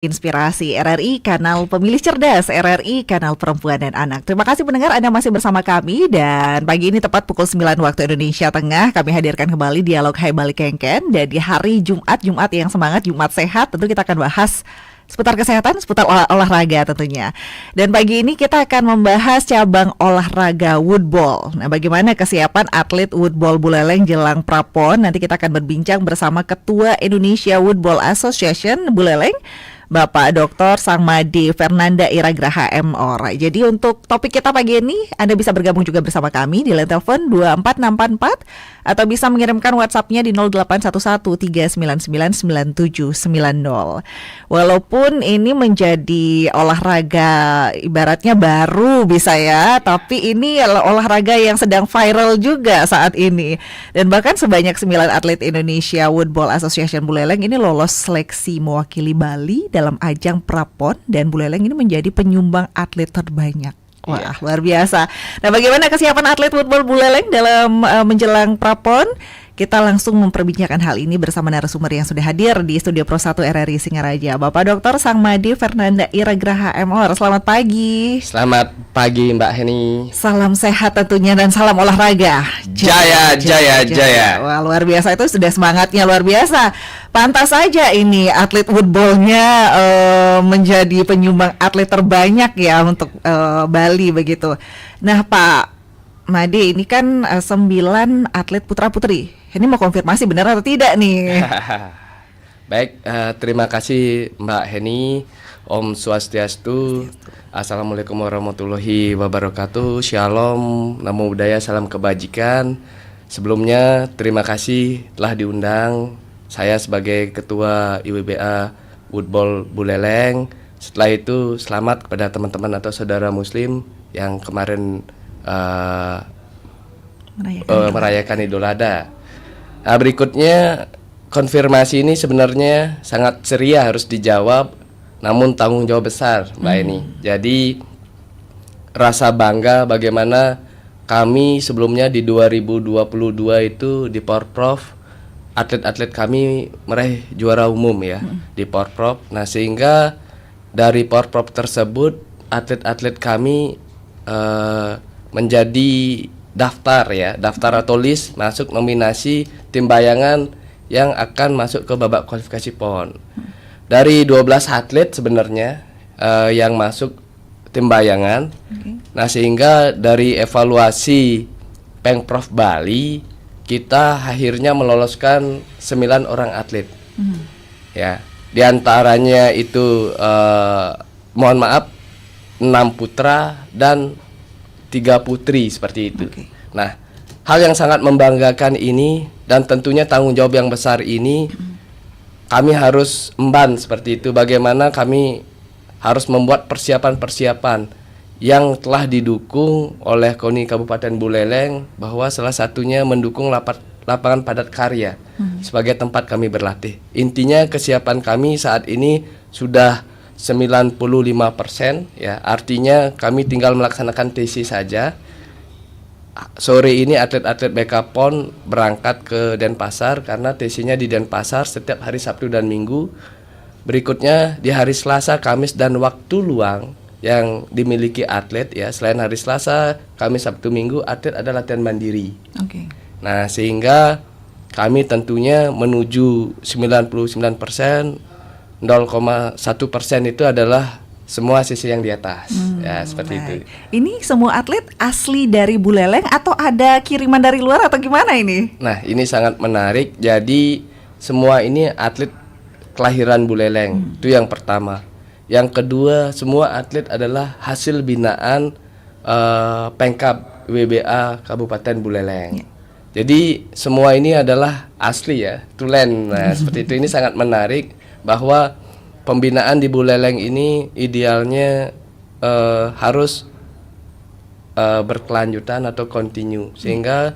Inspirasi RRI, kanal pemilih cerdas, RRI, kanal perempuan dan anak. Terima kasih pendengar, Anda masih bersama kami. Dan pagi ini tepat pukul 9 waktu Indonesia Tengah, kami hadirkan kembali Dialog Hai Balik Kengken. Dan di hari Jumat yang semangat, Jumat sehat, tentu kita akan bahas seputar kesehatan, seputar olahraga tentunya. Dan pagi ini kita akan membahas cabang olahraga woodball. Nah, bagaimana kesiapan atlet woodball Buleleng jelang Prapon? Nanti kita akan berbincang bersama Ketua Indonesia Woodball Association Buleleng, Bapak Dr. Sangmadi Fernanda Iragraha MOR. Jadi untuk topik kita pagi ini, Anda bisa bergabung juga bersama kami di line telepon 24644 atau bisa mengirimkan WhatsApp-nya di 081139999790. Walaupun ini menjadi olahraga ibaratnya baru bisa ya, tapi ini olahraga yang sedang viral juga saat ini. Dan bahkan sebanyak 9 atlet Indonesia Woodball Association Buleleng ini lolos seleksi mewakili Bali dalam ajang Prapon, dan Buleleng ini menjadi penyumbang atlet terbanyak. Wah, luar biasa. Nah, bagaimana kesiapan atlet woodball Buleleng dalam menjelang Prapon? Kita langsung memperbincangkan hal ini bersama narasumber yang sudah hadir di Studio Pro 1 RRI Singaraja, Bapak Dr. Sangmadi Fernanda Iragraha MOR. Selamat pagi. Selamat pagi Mbak Heni. Salam sehat tentunya dan salam olahraga. Jaya. Wah, luar biasa, itu sudah semangatnya luar biasa. Pantas saja ini atlet woodballnya menjadi penyumbang atlet terbanyak ya untuk Bali begitu. Nah, Pak Made, ini kan 9 atlet putra-putri. Ini mau konfirmasi benar atau tidak nih? Baik, terima kasih Mbak Heni. Om Swastiastu. Assalamualaikum warahmatullahi wabarakatuh. Shalom, namo buddhaya, salam kebajikan. Sebelumnya terima kasih telah diundang. Saya sebagai Ketua IWBA Woodball Buleleng. Setelah itu selamat kepada teman-teman atau saudara muslim yang kemarin merayakan Idul Adha. Nah, berikutnya konfirmasi ini sebenarnya sangat ceria harus dijawab, namun tanggung jawab besar Mbak Eni. Jadi rasa bangga bagaimana kami sebelumnya di 2022 itu di Porprov, atlet-atlet kami meraih juara umum ya di Porprov. Nah, sehingga dari Porprov tersebut atlet-atlet kami menjadi daftar atau list masuk nominasi tim bayangan yang akan masuk ke babak kualifikasi PON. Dari 12 atlet sebenarnya yang masuk tim bayangan. Nah, sehingga dari evaluasi Pemprov Bali kita akhirnya meloloskan 9 orang atlet. Ya, di antaranya itu mohon maaf 6 putra dan 3 putri seperti itu. Nah, hal yang sangat membanggakan ini dan tentunya tanggung jawab yang besar ini kami harus emban seperti itu. Bagaimana kami harus membuat persiapan-persiapan yang telah didukung oleh KONI Kabupaten Buleleng, bahwa salah satunya mendukung lapangan padat karya sebagai tempat kami berlatih. Intinya kesiapan kami saat ini sudah 95% ya, artinya kami tinggal melaksanakan TC saja. Sore ini atlet-atlet BK PON berangkat ke Denpasar karena TC-nya di Denpasar setiap hari Sabtu dan Minggu. Berikutnya di hari Selasa, Kamis dan waktu luang yang dimiliki atlet ya, selain hari Selasa, Kamis, Sabtu, Minggu, atlet ada latihan mandiri. Nah, sehingga kami tentunya menuju 99%. 0,1% itu adalah semua sisi yang di atas. Ya, seperti itu. Ini semua atlet asli dari Buleleng atau ada kiriman dari luar atau gimana ini? Nah, ini sangat menarik. Jadi semua ini atlet kelahiran Buleleng. Itu yang pertama. Yang kedua, semua atlet adalah hasil binaan Pemkab WBA Kabupaten Buleleng. Jadi semua ini adalah asli ya, tulen. Nah, seperti itu. Ini sangat menarik bahwa pembinaan di Buleleng ini idealnya harus berkelanjutan atau continue, sehingga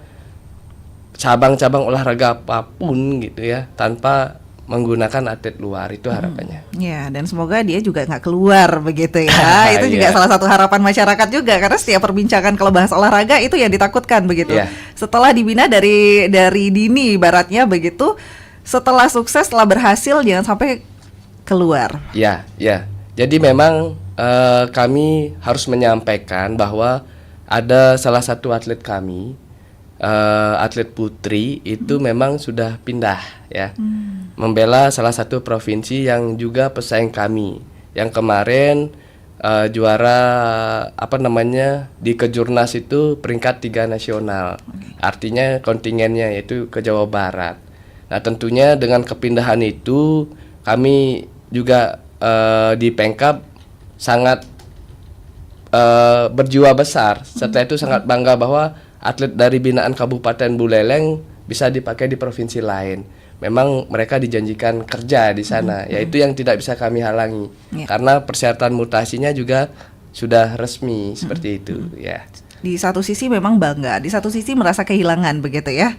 cabang-cabang olahraga apapun gitu ya, tanpa menggunakan atlet luar, itu harapannya. Ya, dan semoga dia juga nggak keluar begitu ya. Itu juga salah satu harapan masyarakat juga, karena setiap perbincangan kalau bahas olahraga itu yang ditakutkan begitu. Setelah dibina dari dini ibaratnya begitu, setelah sukses, setelah berhasil, jangan sampai keluar. Ya, ya. Jadi memang kami harus menyampaikan bahwa ada salah satu atlet kami, atlet putri itu memang sudah pindah ya, membela salah satu provinsi yang juga pesaing kami, yang kemarin juara di Kejurnas itu peringkat 3 nasional. Artinya kontingennya yaitu ke Jawa Barat. Nah, tentunya dengan kepindahan itu kami juga di Pengkap sangat berjiwa besar. Setelah itu sangat bangga bahwa atlet dari binaan Kabupaten Buleleng bisa dipakai di provinsi lain. Memang mereka dijanjikan kerja di sana, yaitu yang tidak bisa kami halangi, karena persyaratan mutasinya juga sudah resmi seperti itu, ya. Di satu sisi memang bangga, di satu sisi merasa kehilangan begitu ya,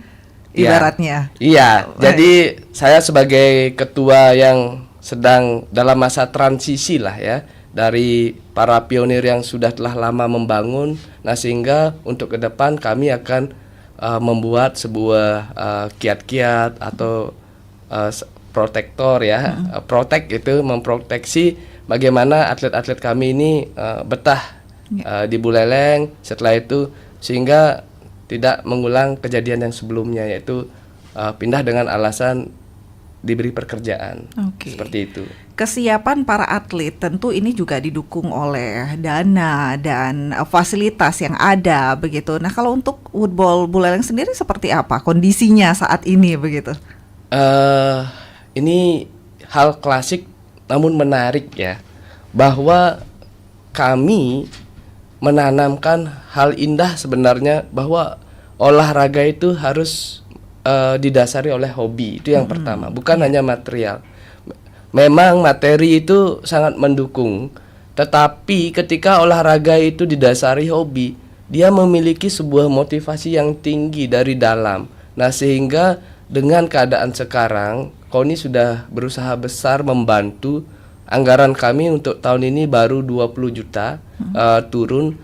ibaratnya. Iya, jadi saya sebagai ketua yang sedang dalam masa transisi lah ya, dari para pionir yang telah lama membangun. Nah, sehingga untuk ke depan kami akan membuat sebuah kiat-kiat atau protektor ya, protek itu memproteksi bagaimana atlet-atlet kami ini betah di Buleleng, setelah itu sehingga tidak mengulang kejadian yang sebelumnya, yaitu pindah dengan alasan diberi pekerjaan. Seperti itu. Kesiapan para atlet tentu ini juga didukung oleh dana dan fasilitas yang ada begitu. Nah, kalau untuk Woodball Buleleng sendiri seperti apa kondisinya saat ini begitu? Ini hal klasik namun menarik ya, bahwa kami menanamkan hal indah sebenarnya, bahwa olahraga itu harus didasari oleh hobi. Itu yang pertama, bukan hanya material. Memang materi itu sangat mendukung, tetapi ketika olahraga itu didasari hobi, dia memiliki sebuah motivasi yang tinggi dari dalam. Nah, sehingga dengan keadaan sekarang, KONI sudah berusaha besar membantu. Anggaran kami untuk tahun ini baru 20 juta turun.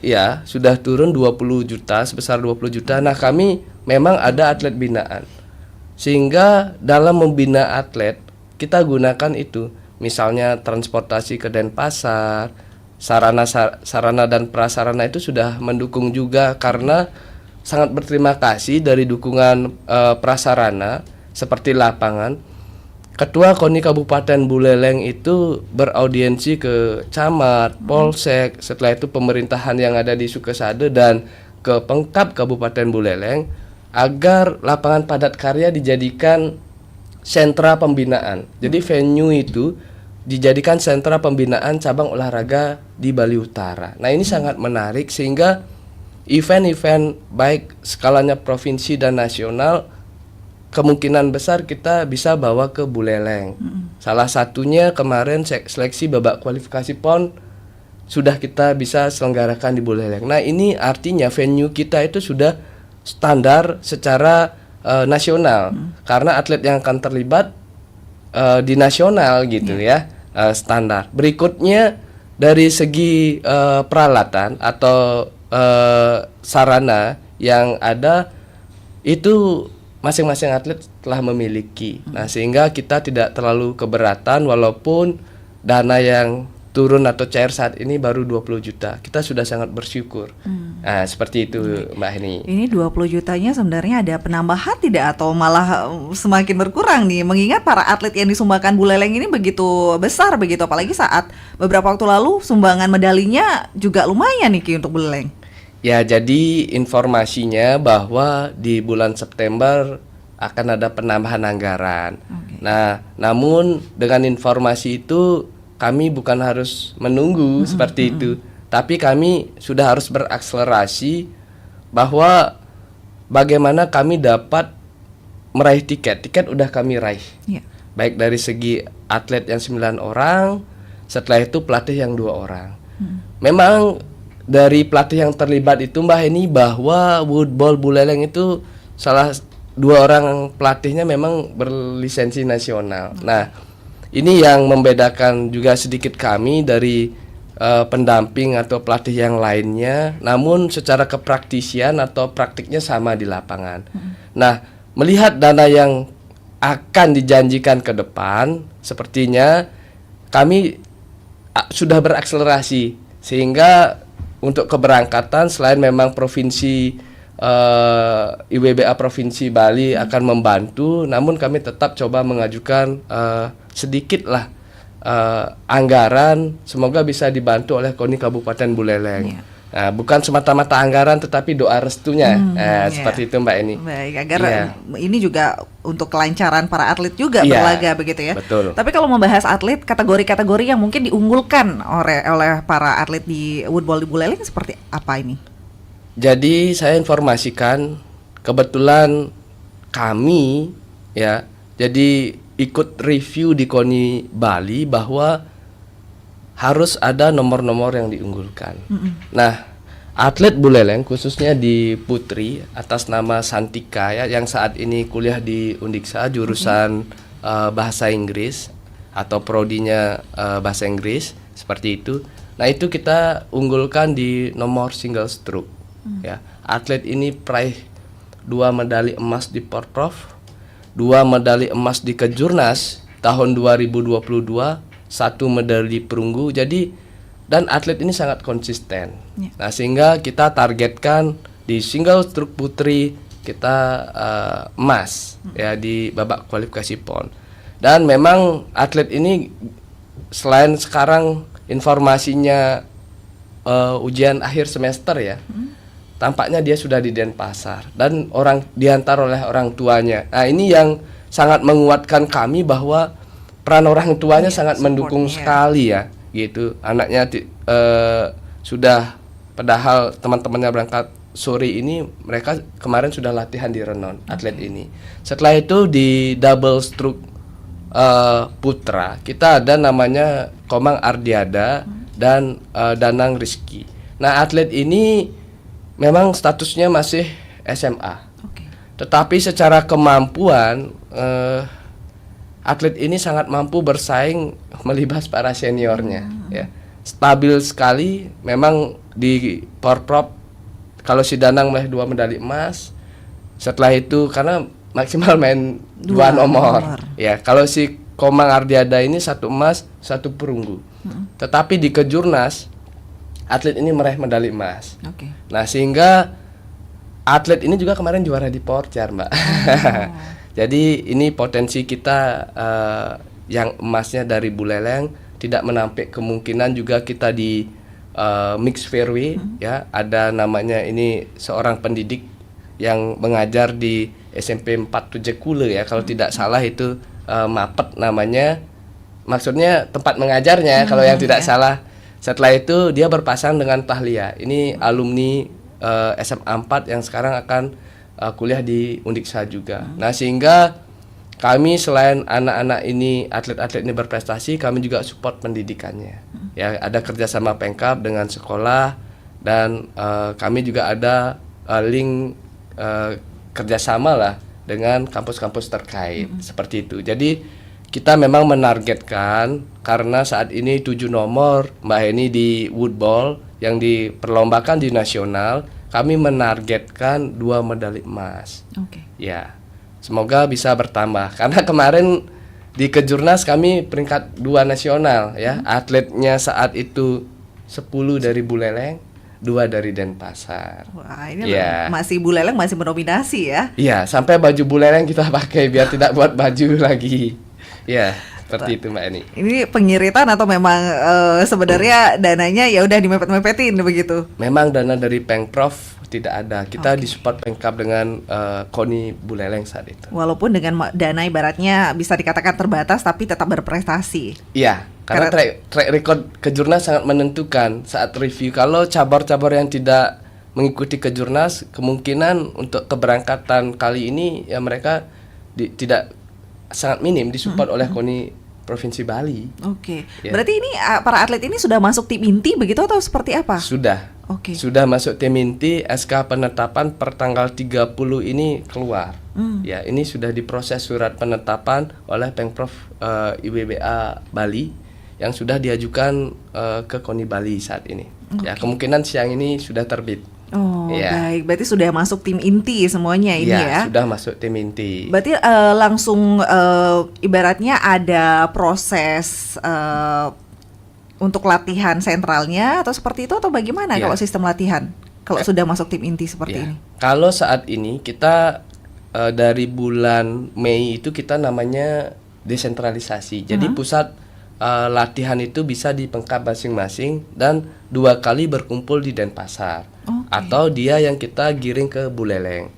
Ya, sudah turun 20 juta, sebesar 20 juta. Nah, kami memang ada atlet binaan. Sehingga dalam membina atlet, kita gunakan itu. Misalnya transportasi ke Denpasar, sarana dan prasarana itu sudah mendukung juga, karena sangat berterima kasih dari dukungan prasarana seperti lapangan. Ketua KONI Kabupaten Buleleng itu beraudiensi ke camat, polsek, setelah itu pemerintahan yang ada di Sukesade dan ke Pengkap Kabupaten Buleleng, agar lapangan padat karya dijadikan sentra pembinaan. Jadi venue itu dijadikan sentra pembinaan cabang olahraga di Bali Utara. Nah, ini sangat menarik, sehingga event-event baik skalanya provinsi dan nasional kemungkinan besar kita bisa bawa ke Buleleng. Salah satunya kemarin seleksi babak kualifikasi PON sudah kita bisa selenggarakan di Buleleng. Nah, ini artinya venue kita itu sudah standar secara nasional, karena atlet yang akan terlibat di nasional gitu ya, standar. Berikutnya dari segi peralatan atau sarana yang ada itu masing-masing atlet telah memiliki. Nah, sehingga kita tidak terlalu keberatan, walaupun dana yang turun atau cair saat ini baru 20 juta. Kita sudah sangat bersyukur. Nah, seperti itu Mbak Heni. Ini 20 jutanya sebenarnya ada penambahan tidak, atau malah semakin berkurang nih, mengingat para atlet yang disumbangkan Buleleng ini begitu besar begitu, apalagi saat beberapa waktu lalu sumbangan medalinya juga lumayan nih Ki untuk Buleleng. Ya, jadi informasinya bahwa di bulan September akan ada penambahan anggaran. Nah, namun dengan informasi itu kami bukan harus menunggu seperti itu, tapi kami sudah harus berakselerasi bahwa bagaimana kami dapat meraih tiket. Tiket udah kami raih. Baik dari segi atlet yang 9 orang, setelah itu pelatih yang 2 orang. Memang dari pelatih yang terlibat itu Mbak Heni, bahwa Woodball Buleleng itu salah 2 orang pelatihnya memang berlisensi nasional. Nah, ini yang membedakan juga sedikit kami dari pendamping atau pelatih yang lainnya, namun secara kepraktisian atau praktiknya sama di lapangan. Nah, melihat dana yang akan dijanjikan ke depan, sepertinya kami sudah berakselerasi, sehingga untuk keberangkatan selain memang provinsi IWBA Provinsi Bali akan membantu, namun kami tetap coba mengajukan sedikitlah anggaran, semoga bisa dibantu oleh KONI Kabupaten Buleleng. Iya. Nah, bukan semata-mata anggaran tetapi doa restunya. Iya. Seperti itu Mbak Eni. Baik, agar Iya. ini juga untuk kelancaran para atlet juga Iya, berlaga begitu ya. betul. Tapi kalau membahas atlet, kategori-kategori yang mungkin diunggulkan oleh para atlet di woodball di Buleleng seperti apa ini? Jadi saya informasikan, kebetulan kami ya, jadi ikut review di KONI Bali bahwa harus ada nomor-nomor yang diunggulkan. Nah, atlet Buleleng khususnya di putri atas nama Santika ya, yang saat ini kuliah di Undiksa jurusan bahasa Inggris atau prodinya bahasa Inggris seperti itu. Nah, itu kita unggulkan di nomor single stroke. Ya, atlet ini peraih 2 medali emas di Porprov, 2 medali emas di Kejurnas tahun 2022, 1 medali perunggu. Jadi dan atlet ini sangat konsisten. Nah, sehingga kita targetkan di single stroke putri kita emas ya di babak kualifikasi PON. Dan memang atlet ini selain sekarang informasinya ujian akhir semester ya, tampaknya dia sudah di Denpasar dan diantar oleh orang tuanya. Nah, ini yang sangat menguatkan kami bahwa peran orang tuanya sangat mendukung sekali ya, gitu. Anaknya sudah, padahal teman-temannya berangkat sore ini, mereka kemarin sudah latihan di Renon, atlet ini. Setelah itu di double stroke putra, kita ada namanya Komang Ardiada dan Danang Rizky. Nah, atlet ini memang statusnya masih SMA. Tetapi secara kemampuan atlet ini sangat mampu bersaing melibas para seniornya ya. Stabil sekali, memang di Porprov kalau si Danang meraih 2 medali emas. Setelah itu karena maksimal main 2 nomor. Ya, kalau si Komang Ardiada ini 1 emas, 1 perunggu. Tetapi di Kejurnas atlet ini meraih medali emas. Nah, sehingga atlet ini juga kemarin juara di Porjar, Mbak. Jadi ini potensi kita yang emasnya dari Buleleng, tidak menampik kemungkinan juga kita di mix fairway ya. Ada namanya ini seorang pendidik yang mengajar di SMP 47 Kule ya, kalau tidak salah itu Mapet namanya. Maksudnya tempat mengajarnya kalau yang tidak salah. Setelah itu dia berpasang dengan Tahlia. Ini alumni SMA 4 yang sekarang akan kuliah di Undiksa juga. Nah, sehingga kami selain anak-anak ini, atlet-atlet ini berprestasi, kami juga support pendidikannya. Ya, ada kerjasama Pemkab dengan sekolah, dan kami juga ada link kerjasama lah dengan kampus-kampus terkait seperti itu. Jadi kita memang menargetkan, karena saat ini 7 nomor Mbak Heni di woodball yang diperlombakan di nasional, kami menargetkan 2 medali emas. Ya, semoga bisa bertambah. Karena kemarin di Kejurnas kami peringkat 2 nasional ya. Atletnya saat itu 10 dari Buleleng, 2 dari Denpasar. Wah, ini masih Buleleng masih mendominasi ya. Iya, sampai baju Buleleng kita pakai biar tidak buat baju lagi. Ya, seperti itu Mbak Eni. Ini pengiritan atau memang sebenarnya dananya ya udah dimepet-mepetin begitu? Memang dana dari Pemprov tidak ada. Kita disupport Pemkab dengan KONI Buleleng saat itu. Walaupun dengan dana ibaratnya bisa dikatakan terbatas, tapi tetap berprestasi. Iya, karena track record Kejurnas sangat menentukan saat review. Kalau cabur-cabur yang tidak mengikuti Kejurnas, kemungkinan untuk keberangkatan kali ini ya mereka tidak sangat minim disupport oleh KONI Provinsi Bali. Ya. Berarti ini para atlet ini sudah masuk tim inti begitu atau seperti apa? Sudah. Sudah masuk tim inti, SK penetapan per tanggal 30 ini keluar. Ya, ini sudah diproses surat penetapan oleh Pemprov IWBA Bali yang sudah diajukan ke KONI Bali saat ini. Ya, kemungkinan siang ini sudah terbit. Ya. Baik. Berarti sudah masuk tim inti semuanya ini ya? Sudah masuk tim inti. Berarti langsung ibaratnya ada proses untuk latihan sentralnya atau seperti itu atau bagaimana Ya. kalau sistem latihan? Kalau sudah masuk tim inti seperti Ya. ini? Kalau saat ini kita dari bulan Mei itu kita namanya desentralisasi. Jadi pusat latihan itu bisa di Pengkap masing-masing dan 2 kali berkumpul di Denpasar. Atau dia yang kita giring ke Buleleng.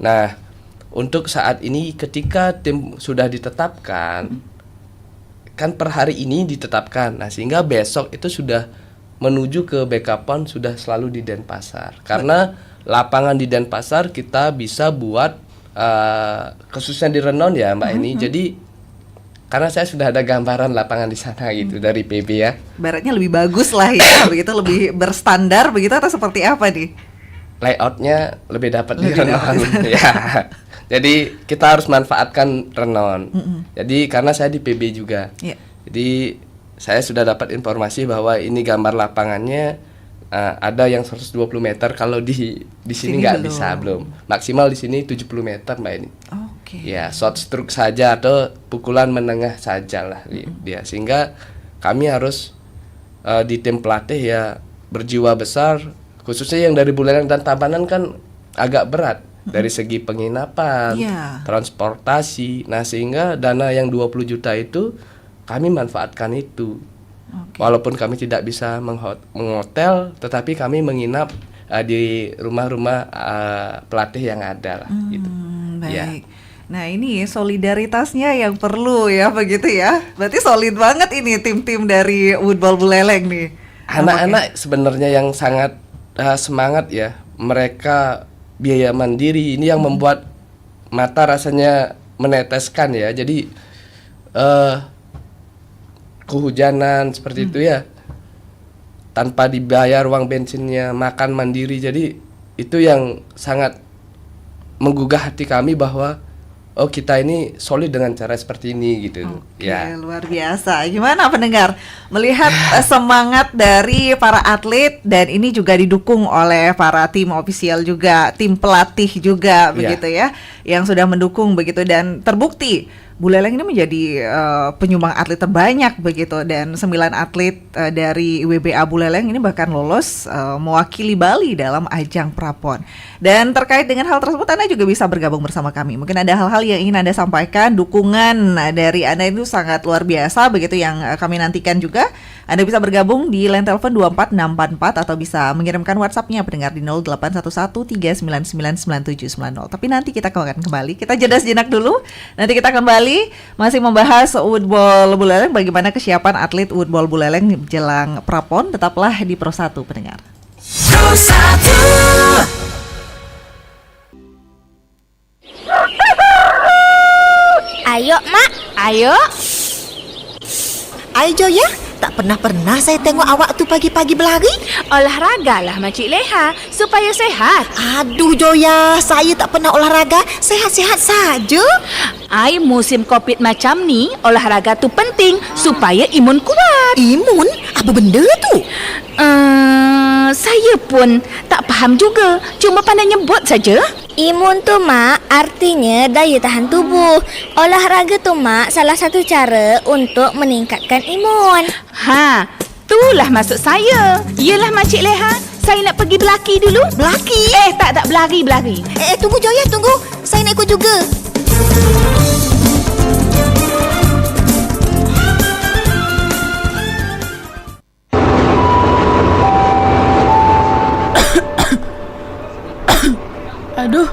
Nah, untuk saat ini ketika tim sudah ditetapkan, kan per hari ini ditetapkan. Nah, sehingga besok itu sudah menuju ke Bekapon sudah selalu di Denpasar. Karena lapangan di Denpasar kita bisa buat khususnya di Renon ya Mbak Eni. Jadi karena saya sudah ada gambaran lapangan di sana gitu dari PB ya. Baratnya lebih bagus lah ya, begitu lebih berstandar begitu atau seperti apa nih? Layoutnya lebih dapat di Lebih Renon dapat. ya. Jadi kita harus manfaatkan Renon. Jadi karena saya di PB juga. Iya. Jadi saya sudah dapat informasi bahwa ini gambar lapangannya ada yang 120 meter, kalau di Sini sini nggak belum. bisa, belum. Maksimal di sini 70 meter Mbak ini. Oke. Ya, short stroke saja atau pukulan menengah saja lah dia. Sehingga kami harus di tim pelatih ya berjiwa besar, khususnya yang dari Buleleng dan Tabanan kan agak berat dari segi penginapan, Iya. transportasi. Nah, sehingga dana yang 20 juta itu kami manfaatkan itu. Walaupun kami tidak bisa menghotel, tetapi kami menginap di rumah-rumah pelatih yang ada lah gitu. Baik. Ya. Nah ini solidaritasnya yang perlu ya begitu ya. Berarti solid banget ini tim-tim dari Woodball Buleleng nih. Anak-anak sebenarnya yang sangat semangat ya. Mereka biaya mandiri ini yang membuat mata rasanya meneteskan ya. Jadi kehujanan seperti itu ya, tanpa dibayar uang bensinnya, makan mandiri. Jadi itu yang sangat menggugah hati kami bahwa oh kita ini solid dengan cara seperti ini gitu. Oke, Ya. luar biasa. Gimana pendengar melihat semangat dari para atlet dan ini juga didukung oleh para tim ofisial juga, tim pelatih juga begitu ya, yang sudah mendukung begitu dan terbukti Buleleng ini menjadi penyumbang atlet terbanyak begitu dan 9 atlet dari WBA Buleleng ini bahkan lolos mewakili Bali dalam ajang Prapon. Dan terkait dengan hal tersebut Anda juga bisa bergabung bersama kami. Mungkin ada hal-hal yang ingin Anda sampaikan, dukungan dari Anda itu sangat luar biasa begitu yang kami nantikan juga. Anda bisa bergabung di line telepon 24644 atau bisa mengirimkan WhatsApp-nya pendengar di 081139999790. Tapi nanti kita akan kembali. Kita jeda sejenak dulu. Nanti kita kembali masih membahas Woodball Buleleng, bagaimana kesiapan atlet Woodball Buleleng jelang Prapon. Tetaplah di Pro 1 pendengar. Pro 1. Ayo, Mak. Ayo. Ayo, Joya. Tak pernah saya tengok awak tu pagi-pagi berlari. Olahraga lah Makcik Leha supaya sehat. Aduh, Joya. Saya tak pernah olahraga. Sehat-sehat saja. Ai musim Covid macam ni, olahraga tu penting supaya imun kuat. Imun? Apa benda tu? Saya pun tak faham juga. Cuma pandai nyebut saja. Imun tu Mak artinya daya tahan tubuh. Olahraga tu Mak salah satu cara untuk meningkatkan imun. Ha, itulah maksud saya. Yelah Makcik Leha, saya nak pergi berlaki dulu. Berlaki? Tak berlari. Tunggu, Joya, tunggu. Saya nak ikut juga. Aduh,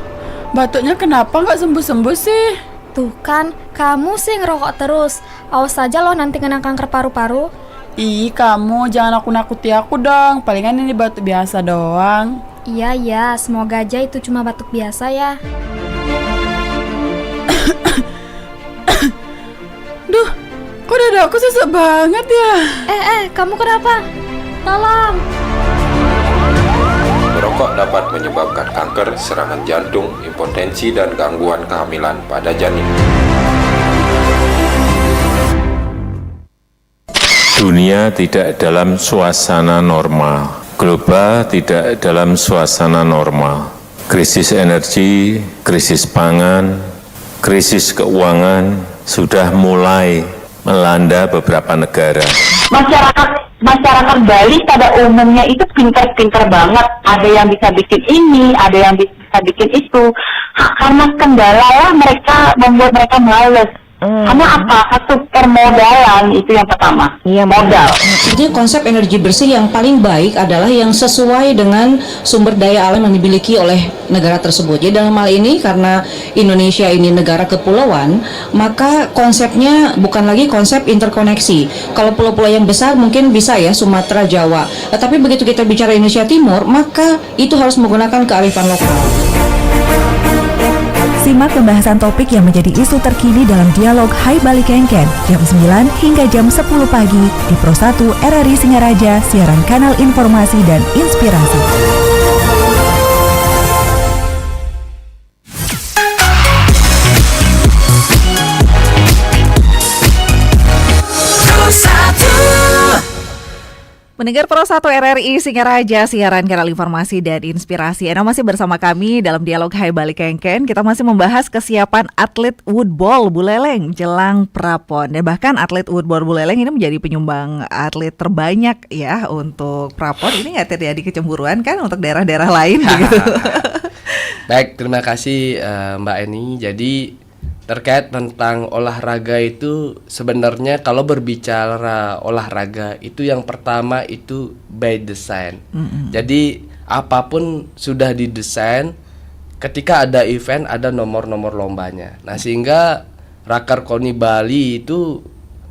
batuknya kenapa nggak sembuh-sembuh sih? Tuh kan, kamu sih ngerokok terus. Awas saja loh nanti kena kanker paru-paru. Ih, kamu jangan nakut-nakuti aku dong. Palingan ini batuk biasa doang. Iya, semoga aja itu cuma batuk biasa ya. Duh, kok dada aku sesak banget ya? Kamu kenapa? Tolong. Merokok dapat menyebabkan kanker, serangan jantung, impotensi, dan gangguan kehamilan pada janin. Dunia tidak dalam suasana normal. Global tidak dalam suasana normal. Krisis energi, krisis pangan, krisis keuangan sudah mulai melanda beberapa negara. Masyarakat Bali pada umumnya itu pintar-pintar banget. Ada yang bisa bikin ini, ada yang bisa bikin itu. Karena kendala lah mereka membuat mereka males. Karena apa? Satu permodalan itu yang pertama. Iya, modal. Jadi konsep energi bersih yang paling baik adalah yang sesuai dengan sumber daya alam yang dimiliki oleh negara tersebut. Jadi dalam hal ini karena Indonesia ini negara kepulauan, maka konsepnya bukan lagi konsep interkoneksi. Kalau pulau-pulau yang besar mungkin bisa ya Sumatera, Jawa. Tapi begitu kita bicara Indonesia Timur, maka itu harus menggunakan kearifan lokal. Simak pembahasan topik yang menjadi isu terkini dalam dialog Hai Bali Kengken jam 9 hingga jam 10 pagi di Pro 1 RRI Singaraja, siaran kanal informasi dan inspirasi. Mendengar Pro 1 RRI Singaraja, siaran kanal informasi dan inspirasi. Anda masih bersama kami dalam dialog Hai Bali Kengken. Kita masih membahas kesiapan atlet woodball Buleleng jelang Prapon. Dan bahkan atlet woodball Buleleng ini menjadi penyumbang atlet terbanyak ya untuk Prapon. Ini nggak terjadi kecemburuan kan untuk daerah-daerah lain begitu? Baik, terima kasih Mbak Eni. Jadi terkait tentang olahraga itu sebenarnya kalau berbicara olahraga itu yang pertama itu by design. Jadi apapun sudah didesain, ketika ada event ada nomor-nomor lombanya. Nah sehingga Raker Koni Bali itu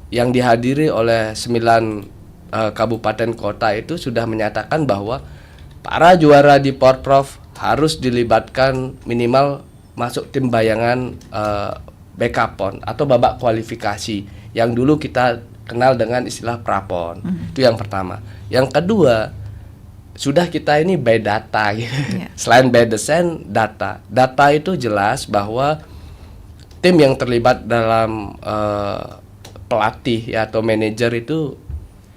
yang dihadiri oleh 9 kabupaten kota itu sudah menyatakan bahwa para juara di Porprov harus dilibatkan minimal masuk tim bayangan BK-PON atau babak kualifikasi yang dulu kita kenal dengan istilah Prapon. Itu yang pertama. Yang kedua, sudah kita ini by data gitu. Selain by design, data. Data itu jelas bahwa tim yang terlibat dalam pelatih ya, atau manajer itu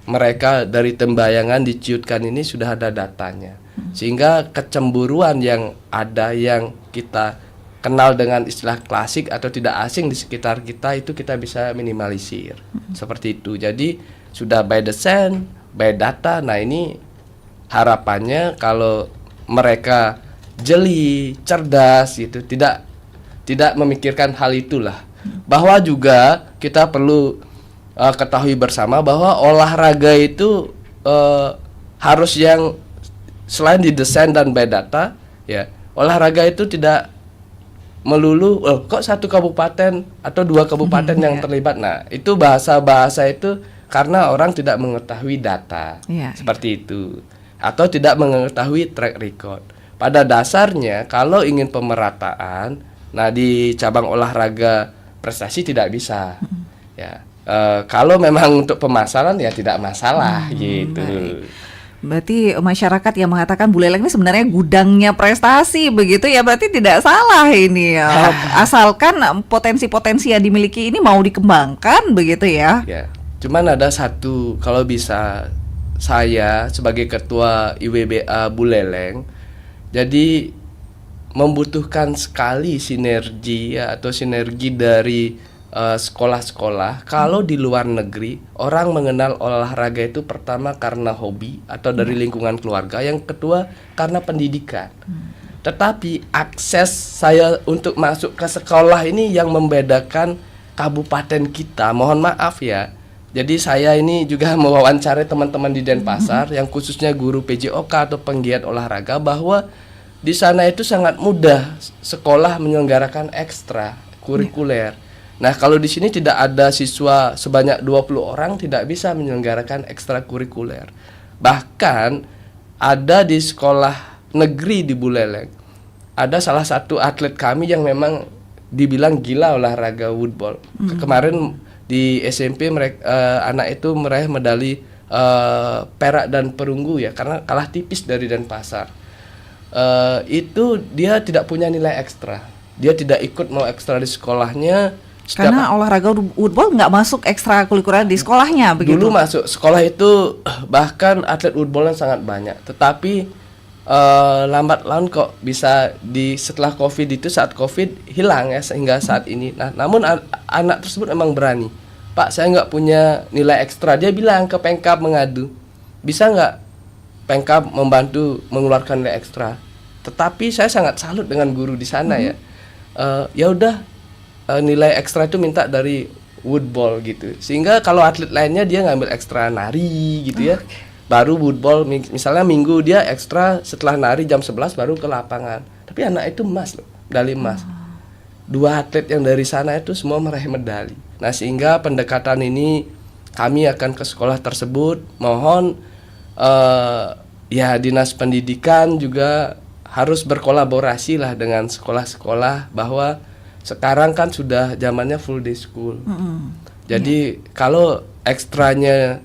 mereka dari tim bayangan diciutkan ini sudah ada datanya. Sehingga kecemburuan yang ada yang kita kenal dengan istilah klasik atau tidak asing di sekitar kita itu kita bisa minimalisir. Seperti itu. Jadi sudah by design, by data. Nah ini harapannya kalau mereka jeli, cerdas gitu, tidak memikirkan hal itulah. Bahwa juga kita perlu ketahui bersama bahwa olahraga itu harus yang selain didesain dan by data ya, olahraga itu tidak melulu kok satu kabupaten atau 2 kabupaten yang terlibat. Nah, itu bahasa-bahasa itu karena orang tidak mengetahui data. Seperti itu. Atau tidak mengetahui track record. Pada dasarnya kalau ingin pemerataan, nah di cabang olahraga prestasi tidak bisa. Ya. Kalau memang untuk pemasaran ya tidak masalah gitu. Baik. Berarti masyarakat yang mengatakan Buleleng ini sebenarnya gudangnya prestasi begitu ya, berarti tidak salah ini ya. Asalkan potensi-potensi yang dimiliki ini mau dikembangkan begitu ya. Ya, cuman ada satu, kalau bisa saya sebagai ketua IWBA Buleleng, jadi membutuhkan sekali sinergi ya, atau sinergi dari sekolah-sekolah. Kalau di luar negeri orang mengenal olahraga itu pertama karena hobi atau dari lingkungan keluarga, yang kedua karena pendidikan. Tetapi akses saya untuk masuk ke sekolah ini yang membedakan kabupaten kita. Mohon maaf ya. Jadi saya ini juga mewawancarai teman-teman di Denpasar yang khususnya guru PJOK atau penggiat olahraga, bahwa di sana itu sangat mudah sekolah menyelenggarakan ekstra kurikuler. Nah, kalau di sini tidak ada siswa sebanyak 20 orang tidak bisa menyelenggarakan ekstrakurikuler. Bahkan ada di sekolah negeri di Buleleng, ada salah satu atlet kami yang memang dibilang gila olahraga woodball. Kemarin di SMP mereka anak itu meraih medali perak dan perunggu ya, karena kalah tipis dari Denpasar. Itu dia tidak punya nilai ekstra. Dia tidak ikut mau ekstra di sekolahnya. Karena olahraga woodball nggak masuk ekstrakurikuler di sekolahnya begitu. Dulu masuk sekolah itu bahkan atlet woodballnya sangat banyak, tetapi lambat laun kok bisa setelah COVID itu, saat COVID hilang ya sehingga saat ini. Nah, namun anak tersebut memang berani. Pak, saya nggak punya nilai ekstra. Dia bilang ke Pemkab mengadu, bisa nggak Pemkab membantu mengeluarkan nilai ekstra. Tetapi saya sangat salut dengan guru di sana ya. Ya udah nilai ekstra itu minta dari woodball gitu. Sehingga kalau atlet lainnya dia ngambil ekstra nari gitu ya. Baru woodball misalnya minggu dia ekstra setelah nari jam 11 baru ke lapangan. Tapi anak itu emas loh, medali emas. 2 atlet yang dari sana itu semua meraih medali. Nah, sehingga pendekatan ini kami akan ke sekolah tersebut, mohon ya Dinas Pendidikan juga harus berkolaborasi lah dengan sekolah-sekolah, bahwa sekarang kan sudah zamannya full day school. Jadi kalau ekstranya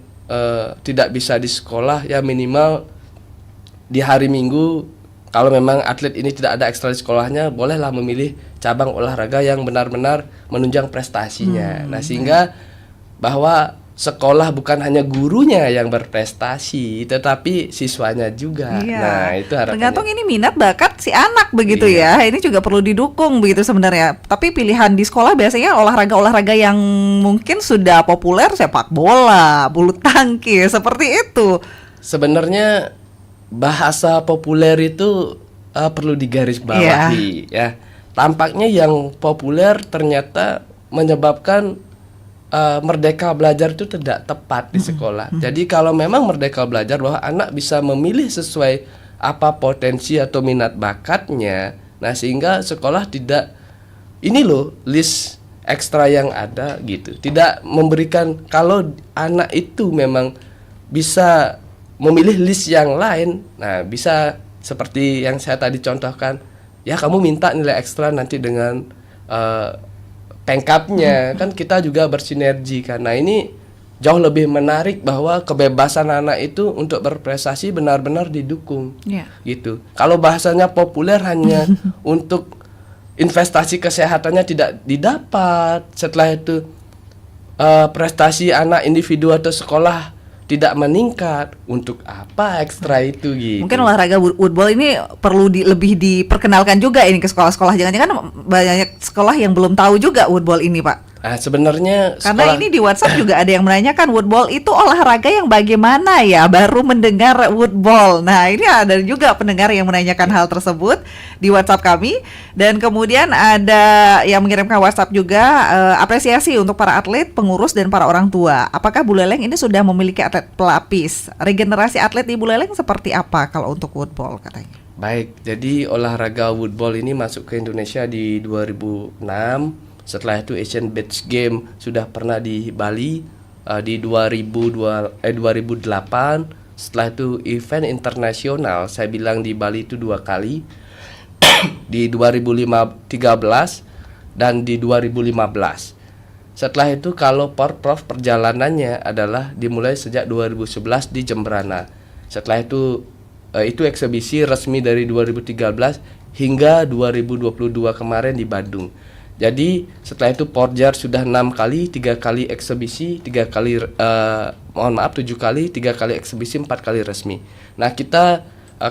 tidak bisa di sekolah, ya minimal di hari Minggu, kalau memang atlet ini tidak ada ekstra di sekolahnya, bolehlah memilih cabang olahraga yang benar-benar menunjang prestasinya. Nah, sehingga bahwa sekolah bukan hanya gurunya yang berprestasi, tetapi siswanya juga. Iya. Nah, itu harapannya. Tergantung ini minat bakat si anak begitu ya. Ini juga perlu didukung begitu sebenarnya. Tapi pilihan di sekolah biasanya olahraga-olahraga yang mungkin sudah populer, sepak bola, bulu tangkis, seperti itu. Sebenarnya bahasa populer itu perlu digarisbawahi ya. Tampaknya yang populer ternyata menyebabkan merdeka belajar itu tidak tepat di sekolah. Jadi kalau memang merdeka belajar bahwa anak bisa memilih sesuai apa potensi atau minat bakatnya, nah sehingga sekolah tidak ini loh list ekstra yang ada gitu. Tidak memberikan, kalau anak itu memang bisa memilih list yang lain, nah bisa seperti yang saya tadi contohkan, ya kamu minta nilai ekstra nanti dengan Pemkabnya, kan kita juga bersinergi. Karena ini jauh lebih menarik bahwa kebebasan anak itu untuk berprestasi benar-benar didukung, gitu. Kalau bahasanya populer hanya untuk investasi kesehatannya tidak didapat, setelah itu prestasi anak individu atau sekolah tidak meningkat, untuk apa ekstra itu gitu. Mungkin olahraga woodball ini perlu lebih diperkenalkan juga ini ke sekolah-sekolah. Jangan-jangan banyak sekolah yang belum tahu juga woodball ini, Pak. Nah, sebenarnya karena ini di WhatsApp juga ada yang menanyakan woodball itu olahraga yang bagaimana ya, baru mendengar woodball. Nah, ini ada juga pendengar yang menanyakan hal tersebut di WhatsApp kami. Dan kemudian ada yang mengirimkan WhatsApp juga, apresiasi untuk para atlet, pengurus dan para orang tua. Apakah Buleleng ini sudah memiliki atlet pelapis? Regenerasi atlet di Buleleng seperti apa kalau untuk woodball katanya? Baik, jadi olahraga woodball ini masuk ke Indonesia di 2006. Setelah itu Asian Beach Game sudah pernah di Bali di 2008. Setelah itu event internasional, saya bilang di Bali itu 2 kali, di 2013 dan di 2015. Setelah itu kalau Porprov perjalanannya adalah dimulai sejak 2011 di Jembrana. Setelah itu eksebisi resmi dari 2013 hingga 2022 kemarin di Bandung. Jadi setelah itu Porjar sudah 6 kali, 3 kali eksebisi, 7 kali, 3 kali eksebisi, 4 kali resmi. Nah kita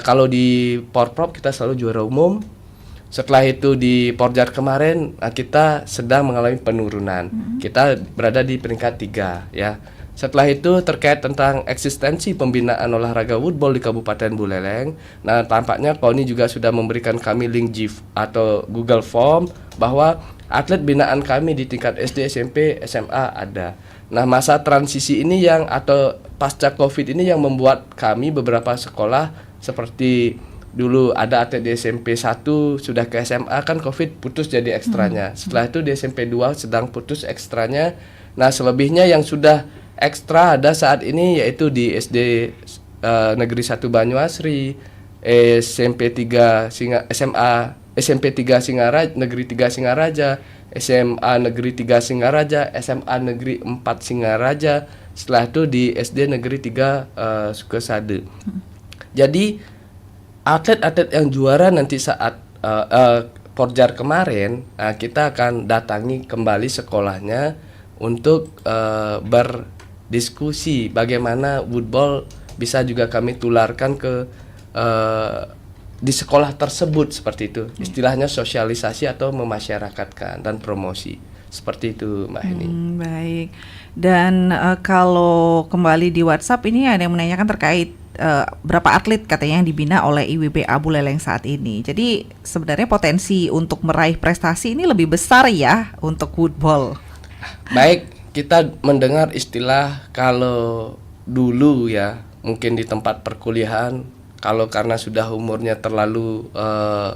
kalau di Porprov kita selalu juara umum. Setelah itu di Porjar kemarin kita sedang mengalami penurunan. Kita berada di peringkat 3 ya. Setelah itu terkait tentang eksistensi pembinaan olahraga woodball di Kabupaten Buleleng. Nah, tampaknya KONI juga sudah memberikan kami link GIF atau Google Form bahwa atlet binaan kami di tingkat SD, SMP, SMA ada. Nah, masa transisi ini atau pasca Covid ini yang membuat kami beberapa sekolah seperti dulu ada atlet di SMP 1 sudah ke SMA, kan Covid putus jadi ekstranya. Setelah itu di SMP 2 sedang putus ekstranya. Nah, selebihnya yang sudah ekstra ada saat ini yaitu di SD Negeri 1 Banyuasri, SMP 3 SMP 3 Singaraja, Negeri 3 Singaraja, SMA Negeri 3 Singaraja, SMA Negeri 4 Singaraja. Setelah itu di SD Negeri 3 Sukasade. Jadi atlet-atlet yang juara nanti saat Porjar kemarin, kita akan datangi kembali sekolahnya untuk berdiskusi bagaimana woodball bisa juga kami tularkan ke di sekolah tersebut, seperti itu. Istilahnya sosialisasi atau memasyarakatkan dan promosi. Seperti itu, Mbak Heni. Baik. Dan kalau kembali di WhatsApp ini ada yang menanyakan terkait berapa atlet katanya yang dibina oleh IWBA Buleleng saat ini. Jadi sebenarnya potensi untuk meraih prestasi ini lebih besar ya untuk woodball. Baik, kita mendengar istilah kalau dulu ya, mungkin di tempat perkuliahan, kalau karena sudah umurnya terlalu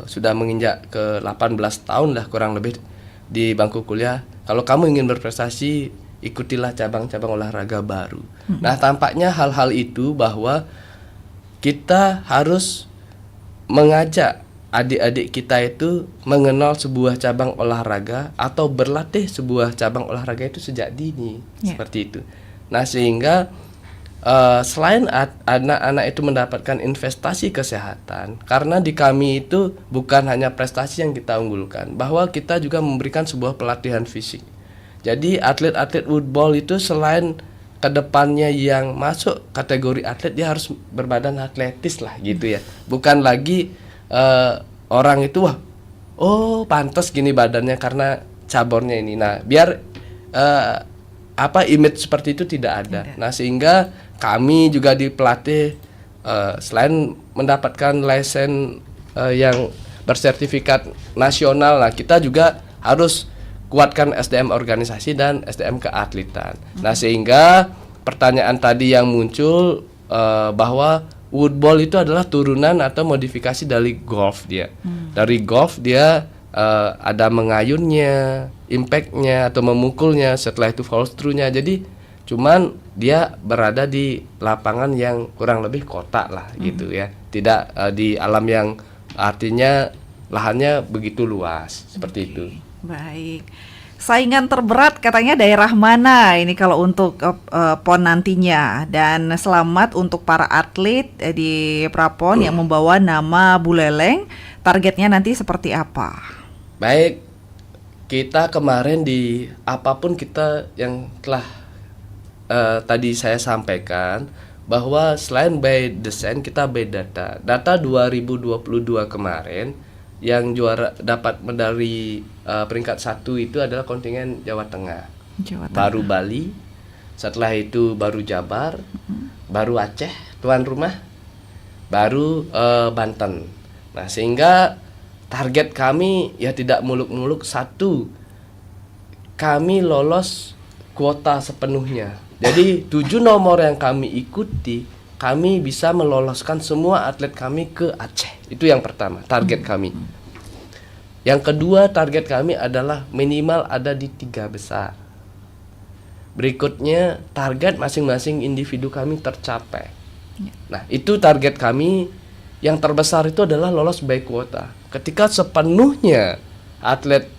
sudah menginjak ke 18 tahun lah kurang lebih di bangku kuliah, kalau kamu ingin berprestasi, ikutilah cabang-cabang olahraga baru. Nah, tampaknya hal-hal itu bahwa kita harus mengajak adik-adik kita itu mengenal sebuah cabang olahraga atau berlatih sebuah cabang olahraga itu sejak dini, seperti itu. Nah, sehingga selain anak-anak itu mendapatkan investasi kesehatan, karena di kami itu bukan hanya prestasi yang kita unggulkan, bahwa kita juga memberikan sebuah pelatihan fisik. Jadi atlet-atlet woodball itu selain kedepannya yang masuk kategori atlet, dia harus berbadan atletis lah gitu ya. Bukan lagi orang itu pantas gini badannya karena cabornya ini. Nah, biar image seperti itu tidak ada. Nah, sehingga kami juga dipelatih selain mendapatkan lisensi yang bersertifikat nasional, nah kita juga harus kuatkan SDM organisasi dan SDM keatletan. Nah, sehingga pertanyaan tadi yang muncul bahwa woodball itu adalah turunan atau modifikasi dari golf dia. Dari golf dia ada mengayunnya, impactnya atau memukulnya, setelah itu follow through-nya. Jadi cuman dia berada di lapangan yang kurang lebih kotak lah gitu ya. Tidak di alam yang artinya lahannya begitu luas seperti itu. Baik. Saingan terberat katanya daerah mana ini kalau untuk PON nantinya, dan selamat untuk para atlet di Prapon yang membawa nama Buleleng. Targetnya nanti seperti apa? Baik, kita kemarin di apapun kita yang telah tadi saya sampaikan bahwa selain by design kita by data. Data 2022 kemarin yang juara dapat medali peringkat 1 itu adalah kontingen Jawa Tengah. Baru Bali, setelah itu baru Jabar, baru Aceh tuan rumah, baru Banten. Nah, sehingga target kami ya tidak muluk-muluk, satu, kami lolos kuota sepenuhnya. Jadi 7 nomor yang kami ikuti, kami bisa meloloskan semua atlet kami ke Aceh. Itu yang pertama, target kami. Yang kedua, target kami adalah minimal ada di 3 besar. Berikutnya, target masing-masing individu kami tercapai. Nah, itu target kami. Yang terbesar itu adalah lolos by kuota. Ketika sepenuhnya atlet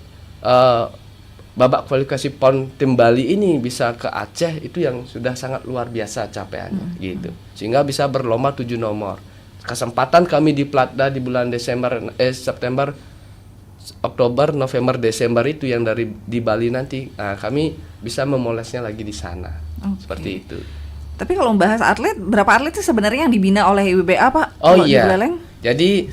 babak kualifikasi PON tim Bali ini bisa ke Aceh, itu yang sudah sangat luar biasa capaiannya gitu. Sehingga bisa berlomba 7 nomor. Kesempatan kami di Platda di bulan September, Oktober, November, Desember itu yang di Bali nanti, kami bisa memolesnya lagi di sana. Seperti itu. Tapi kalau membahas atlet, berapa atlet sih sebenarnya yang dibina oleh IWBA, Pak? Oh iya. Jadi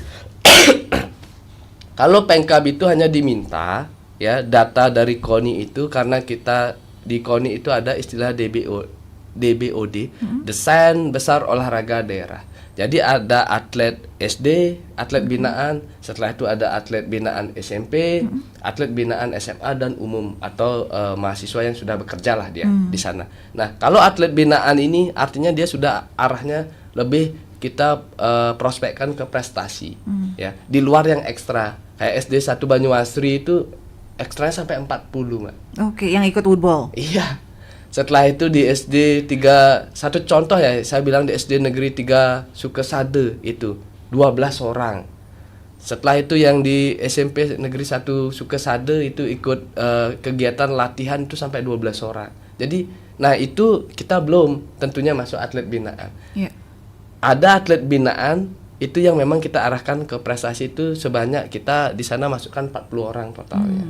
kalau Pengkab itu hanya diminta ya data dari KONI itu, karena kita di KONI itu ada istilah DBOD, Desain Besar Olahraga Daerah. Jadi ada atlet SD, atlet binaan, setelah itu ada atlet binaan SMP, atlet binaan SMA dan umum atau mahasiswa yang sudah bekerja lah dia di sana. Nah, kalau atlet binaan ini artinya dia sudah arahnya lebih kita prospekkan ke prestasi ya, di luar yang ekstra. Kayak SD 1 Banyuasri itu ekstranya sampai 40, Mbak. Oke, yang ikut woodball. Iya. Setelah itu di SD 3, satu contoh ya, saya bilang di SD Negeri 3 Sukesade itu 12 orang. Setelah itu yang di SMP Negeri 1 Sukesade itu ikut kegiatan latihan itu sampai 12 orang. Jadi, nah itu kita belum tentunya masuk atlet binaan. Yeah. Ada atlet binaan itu yang memang kita arahkan ke prestasi itu sebanyak kita di sana masukkan 40 orang totalnya.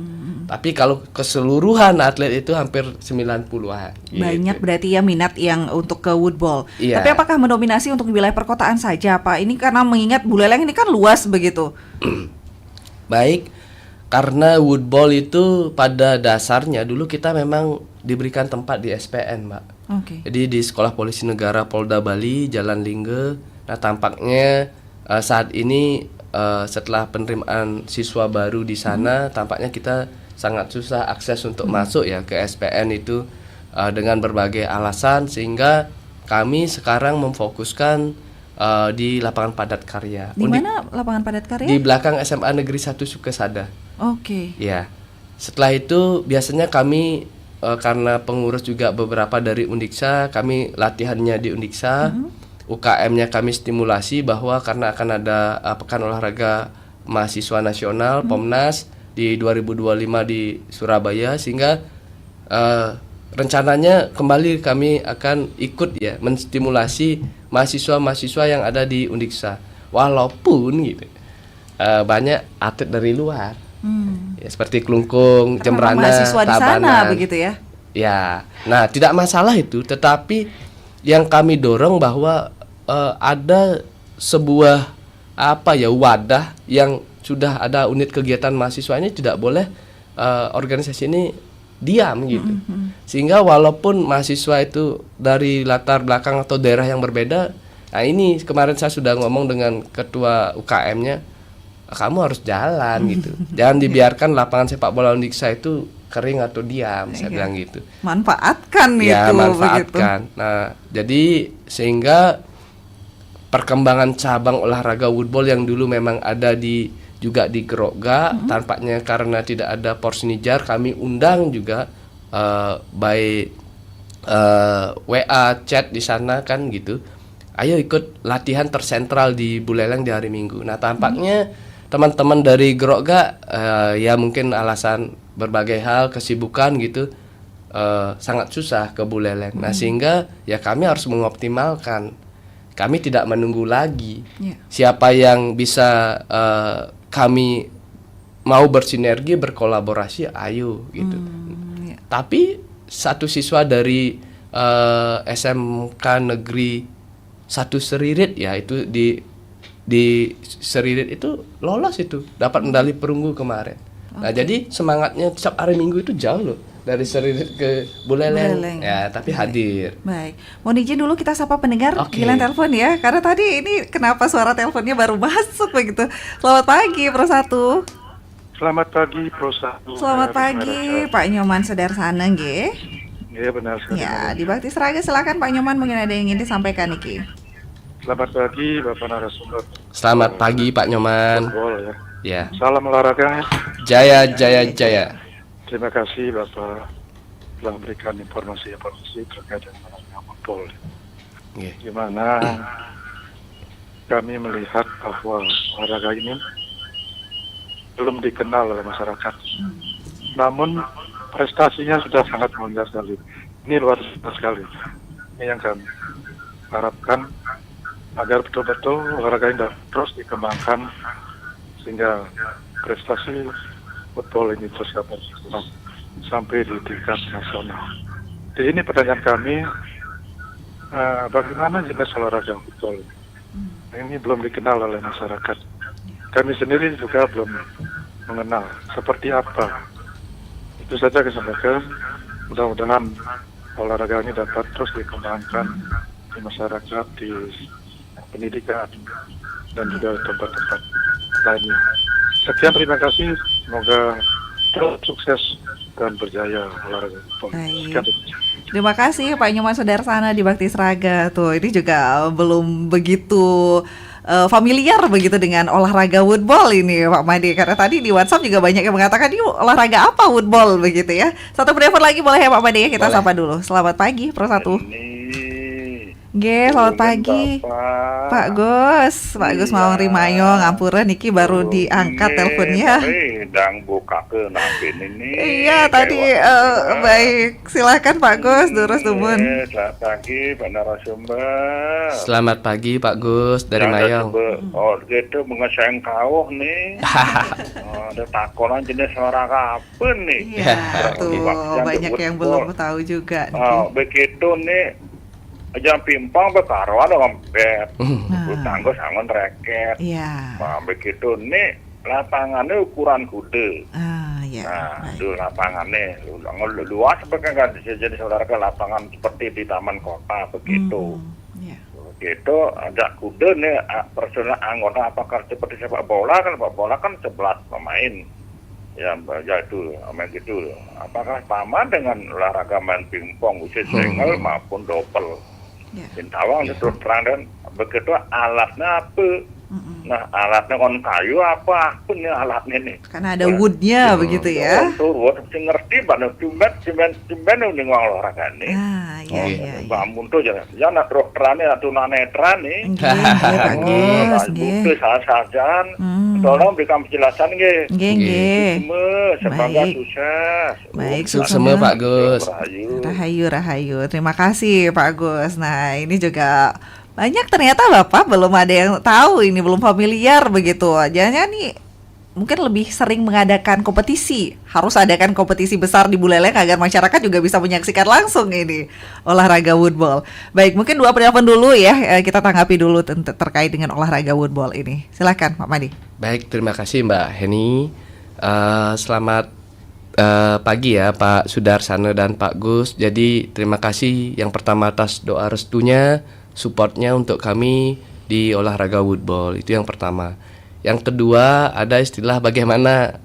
Tapi kalau keseluruhan atlet itu hampir 90-an. Banyak berarti ya minat yang untuk ke woodball. Iya. Tapi apakah mendominasi untuk wilayah perkotaan saja, Pak? Ini karena mengingat Buleleng ini kan luas begitu. Baik, karena woodball itu pada dasarnya dulu kita memang diberikan tempat di SPN, Mbak. Oke. Jadi di Sekolah Polisi Negara Polda Bali, Jalan Lingge. Nah, tampaknya saat ini setelah penerimaan siswa baru di sana, tampaknya kita sangat susah akses untuk masuk ya ke SPN itu dengan berbagai alasan, sehingga kami sekarang memfokuskan di lapangan padat karya. Di mana lapangan padat karya? Di belakang SMA Negeri 1 Sukesada. Oke. Ya. Setelah itu biasanya kami karena pengurus juga beberapa dari Undiksa, kami latihannya di Undiksa. UKM-nya kami stimulasi bahwa karena akan ada Pekan Olahraga Mahasiswa Nasional Pomnas di 2025 di Surabaya, sehingga rencananya kembali kami akan ikut ya menstimulasi mahasiswa-mahasiswa yang ada di Undiksa, walaupun gitu banyak atlet dari luar ya, seperti Klungkung, Jembrana, mahasiswa di sana Tabanan begitu ya. Ya, nah tidak masalah itu, tetapi yang kami dorong bahwa ada sebuah wadah yang sudah ada unit kegiatan mahasiswa ini, tidak boleh organisasi ini diam gitu. Sehingga walaupun mahasiswa itu dari latar belakang atau daerah yang berbeda, nah ini kemarin saya sudah ngomong dengan ketua UKM-nya, kamu harus jalan gitu. Jangan dibiarkan lapangan sepak bola Undiksa itu kering atau diam, saya bilang gitu. Manfaatkan ya, itu manfaatkan. begitu. Nah, jadi sehingga perkembangan cabang olahraga woodball yang dulu memang ada juga di Grogga, tampaknya karena tidak ada Porsnijar, kami undang juga by WA chat di sana kan gitu. Ayo ikut latihan tersentral di Buleleng di hari Minggu. Nah, tampaknya teman-teman dari Grogga ya mungkin alasan berbagai hal, kesibukan gitu, sangat susah ke Buleleng. Nah, sehingga ya kami harus mengoptimalkan. Kami tidak menunggu lagi. Siapa yang bisa kami mau bersinergi, berkolaborasi, ayo gitu. Tapi satu siswa dari SMK Negeri 1 Seririt ya, itu di Seririt itu lolos, itu dapat medali perunggu kemarin. Nah, jadi semangatnya setiap hari Minggu itu jauh loh, dari Seririt ke Buleleng. Ya, tapi hadir. Baik, mohon izin dulu kita sapa pendengar di line telepon ya, karena tadi ini kenapa suara teleponnya baru masuk begitu. Selamat pagi Pro 1. Selamat pagi Pro 1. Selamat pagi Pak Nyoman Sudarsana nggih. Iya benar sekali. Ya, di Bakti Seraga silakan Pak Nyoman, mungkin ada yang ingin disampaikan niki. Selamat pagi Bapak narasumber. Selamat pagi Pak Nyoman. Ya. Ya. Salam olahraga. Jaya jaya jaya. Terima kasih Bapak telah memberikan informasi terkait dengan woodball. Gimana kami melihat bahwa olahraga ini belum dikenal oleh masyarakat. Namun prestasinya sudah sangat mulia sekali. Ini luar biasa sekali. Ini yang kami harapkan agar betul-betul olahraga ini terus dikembangkan sehingga prestasi woodball ini terus dapat sampai di tingkat nasional. Di sini pertanyaan kami, bagaimana jenis olahraga woodball ini belum dikenal oleh masyarakat. Kami sendiri juga belum mengenal seperti apa. Itu saja kesampaian. Mudah-mudahan olahraga ini dapat terus dikembangkan di masyarakat, di pendidikan, dan juga tempat-tempat lainnya. Sekian, terima kasih. Semoga terus sukses dan berjaya olahraga. Sekian. Terima kasih Pak Nyoman Sudarsana di Bakti Seraga. Tuh, ini juga belum begitu familiar begitu dengan olahraga woodball ini Pak Made, karena tadi di WhatsApp juga banyak yang mengatakan ini olahraga apa woodball begitu ya. Satu penelpon lagi boleh ya Pak Made ya, kita sapa dulu. Selamat pagi Pro 1. Selamat pagi. Pak Gus Mawang Rimayo ngapura niki baru diangkat teleponnya. Dang buka ke nampin ini. Iya tadi baik, silakan Pak Gus Durus Tumun. Selamat pagi Pak narasumber. Selamat pagi Pak Gus dari Mayong. Oh gitu mengeseng kawuh nih. Ada takonan jenis suara kapan nih? Iya tuh banyak yang belum tahu juga. Begitu nih. Jam pimpang bekaruan dengan bed, tanggo sangon reket. Iya. Nah, begitu nih lapangannya ukuran kude. Iya. Nah, itu lapangannya luas sebagai nggak jadi saudara ke lapangan seperti di taman kota begitu. Begitu ada kude nih personal anggota apakah seperti sepak bola kan 11 pemain. Ya itu main gitu. Apakah sama dengan olahraga main pingpong, usia single maupun double? Bintawang terus terang dan begitu alatnya apa? Nah alatnya kon kayu apa pun ya alatnya nih? Karena ada woodnya begitu ya. Wood mesti ngerti banget cumben nih ngomong olahraga nih. Iya. Bangun tuh jangan terus terane atau nanetra nih. Bagus. Butuh saja. Tolong berikan penjelasan Nggih. Semoga sukses. Baik, sukses semua Pak Gus. Rahayu. Terima kasih Pak Gus. Nah, ini juga banyak ternyata Bapak belum ada yang tahu ini, belum familiar begitu. Jangan nih mungkin lebih sering mengadakan kompetisi. Harus adakan kompetisi besar di Buleleng agar masyarakat juga bisa menyaksikan langsung ini olahraga woodball. Baik, mungkin 2 penelpon dulu ya. Kita tanggapi dulu terkait dengan olahraga woodball ini. Silakan Pak Madi. Baik, terima kasih Mbak Heni. Selamat pagi ya Pak Sudarsana dan Pak Gus. Jadi terima kasih yang pertama atas doa restunya, supportnya untuk kami di olahraga woodball. Itu yang pertama. Yang kedua, ada istilah bagaimana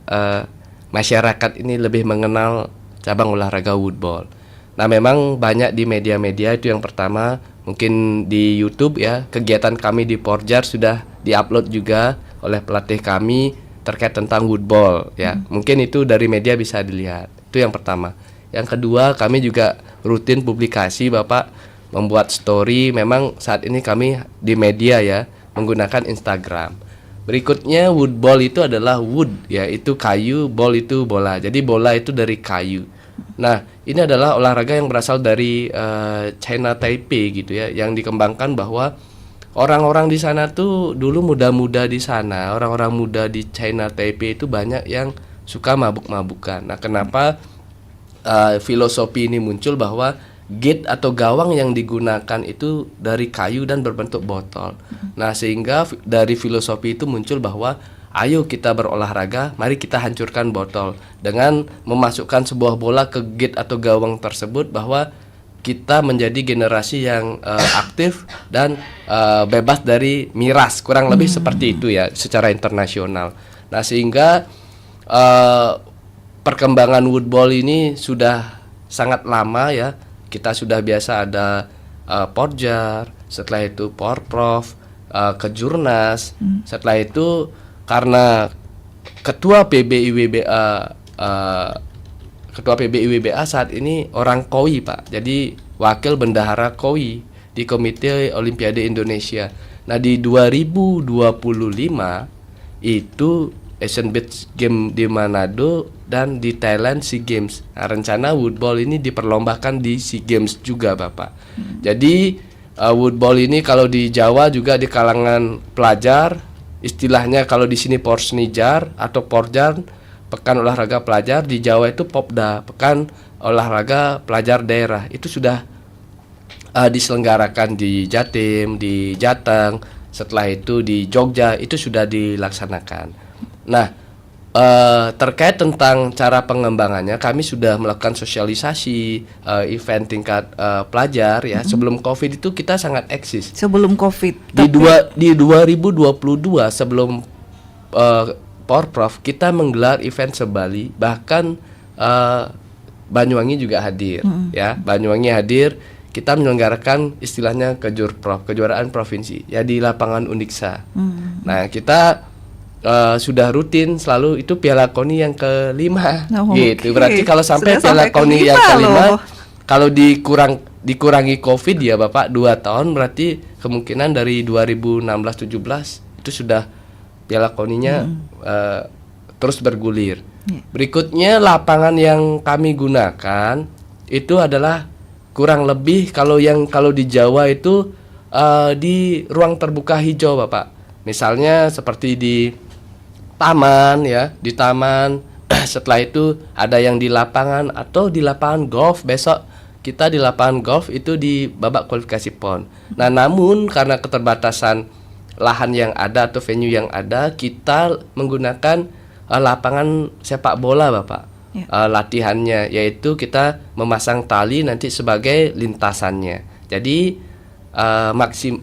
masyarakat ini lebih mengenal cabang olahraga woodball. Nah, memang banyak di media-media, itu yang pertama. Mungkin di YouTube ya, kegiatan kami di Porjar sudah diupload juga oleh pelatih kami terkait tentang woodball ya. Mungkin itu dari media bisa dilihat. Itu yang pertama. Yang kedua, kami juga rutin publikasi Bapak, membuat story. Memang saat ini kami di media ya menggunakan Instagram. Berikutnya woodball itu adalah wood ya, itu kayu, ball itu bola. Jadi bola itu dari kayu. Nah, ini adalah olahraga yang berasal dari China Taipei gitu ya, yang dikembangkan bahwa orang-orang di sana tuh dulu muda-muda di sana, orang-orang muda di China Taipei itu banyak yang suka mabuk-mabukan. Nah, kenapa filosofi ini muncul bahwa gate atau gawang yang digunakan itu dari kayu dan berbentuk botol. Nah, sehingga dari filosofi itu muncul bahwa ayo kita berolahraga, mari kita hancurkan botol dengan memasukkan sebuah bola ke gate atau gawang tersebut, bahwa kita menjadi generasi yang aktif dan bebas dari miras, kurang lebih seperti itu ya secara internasional. Nah, sehingga perkembangan woodball ini sudah sangat lama ya. Kita sudah biasa ada Porjar, setelah itu Porprov, Kejurnas, setelah itu karena ketua PBIWBA saat ini orang Kowi Pak, jadi wakil bendahara Kowi di Komite Olimpiade Indonesia. Nah, di 2025 itu Asian Beach Game di Manado dan di Thailand SEA Games. Nah, rencana woodball ini diperlombakan di SEA Games juga Bapak. Jadi woodball ini kalau di Jawa juga di kalangan pelajar, istilahnya kalau di sini Porsnijar atau Porjar, pekan olahraga pelajar. Di Jawa itu Popda, pekan olahraga pelajar daerah. Itu sudah diselenggarakan di Jatim, di Jateng, setelah itu di Jogja, itu sudah dilaksanakan. Nah, terkait tentang cara pengembangannya, kami sudah melakukan sosialisasi event tingkat pelajar ya. Sebelum COVID itu kita sangat eksis. Sebelum COVID. Di 2022 sebelum Porprov kita menggelar event se-Bali, bahkan Banyuwangi juga hadir ya. Banyuwangi hadir, kita menyelenggarakan istilahnya Kejurprov, kejuaraan provinsi ya di lapangan Uniksa. Nah, kita sudah rutin selalu itu Piala KONI yang ke-5 gitu. Berarti kalau sampai Piala KONI yang ke-5, kalau dikurangi COVID ya Bapak 2 tahun, berarti kemungkinan dari 2016-17 itu sudah Piala KONI-nya terus bergulir. Berikutnya lapangan yang kami gunakan itu adalah kurang lebih kalau di Jawa itu di ruang terbuka hijau Bapak. Misalnya seperti di taman ya, di taman. Setelah itu ada yang di lapangan atau di lapangan golf. Besok kita di lapangan golf itu di babak kualifikasi PON. Nah, namun karena keterbatasan lahan yang ada atau venue yang ada, kita menggunakan lapangan sepak bola Bapak. Latihannya yaitu kita memasang tali nanti sebagai lintasannya. Jadi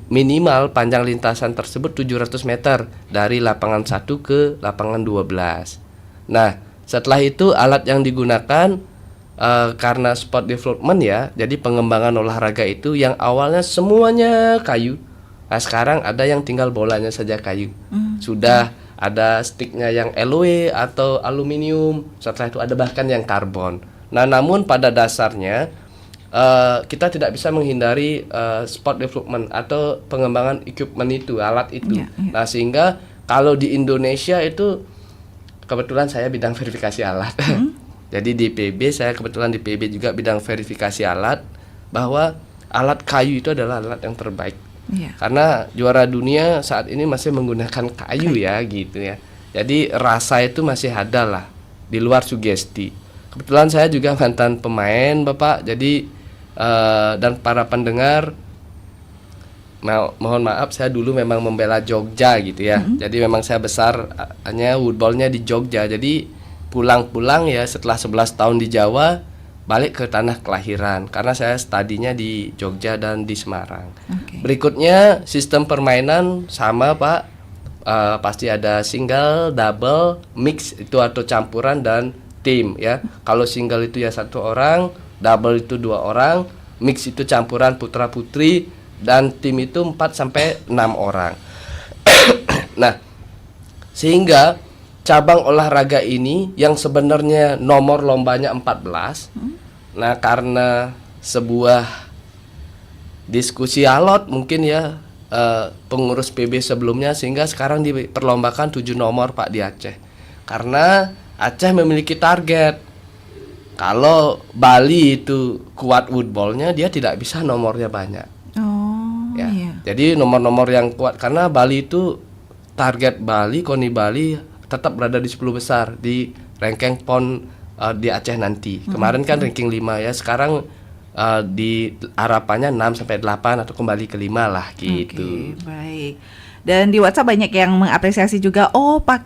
minimal panjang lintasan tersebut 700 meter dari lapangan 1 ke lapangan 12. Nah, setelah itu alat yang digunakan karena sport development ya, jadi pengembangan olahraga itu yang awalnya semuanya kayu. Nah, sekarang ada yang tinggal bolanya saja kayu. Sudah ada sticknya yang LW atau aluminium, setelah itu ada bahkan yang karbon. Nah, namun pada dasarnya kita tidak bisa menghindari sport development atau pengembangan equipment itu, alat itu. Nah, sehingga kalau di Indonesia itu kebetulan saya bidang verifikasi alat. Jadi di PB saya kebetulan di PB juga bidang verifikasi alat, bahwa alat kayu itu adalah alat yang terbaik. Karena juara dunia saat ini masih menggunakan kayu ya gitu ya. Jadi rasa itu masih ada lah di luar sugesti. Kebetulan saya juga mantan pemain Bapak. Jadi dan para pendengar mohon maaf, saya dulu memang membela Jogja gitu ya. Jadi memang saya besar hanya woodballnya di Jogja. Jadi pulang-pulang ya setelah 11 tahun di Jawa, balik ke tanah kelahiran karena saya studinya di Jogja dan di Semarang. Berikutnya sistem permainan sama Pak, pasti ada single, double, mix itu atau campuran dan tim ya. Kalau single itu ya 1 orang, double itu 2 orang, mix itu campuran putra putri, dan tim itu 4 sampai 6 orang. Nah, sehingga cabang olahraga ini yang sebenarnya nomor lombanya 14. Nah, karena sebuah diskusi alot mungkin ya pengurus PB sebelumnya, sehingga sekarang diperlombakan 7 nomor Pak di Aceh. Karena Aceh memiliki target. Kalau Bali itu kuat woodballnya, dia tidak bisa nomornya banyak. Jadi nomor-nomor yang kuat, karena Bali itu target Bali, KONI Bali tetap berada di 10 besar di ranking PON di Aceh nanti. Kemarin kan ranking 5 ya, sekarang di harapannya 6 sampai 8 atau kembali ke 5 lah gitu. Baik. Dan di WhatsApp banyak yang mengapresiasi juga,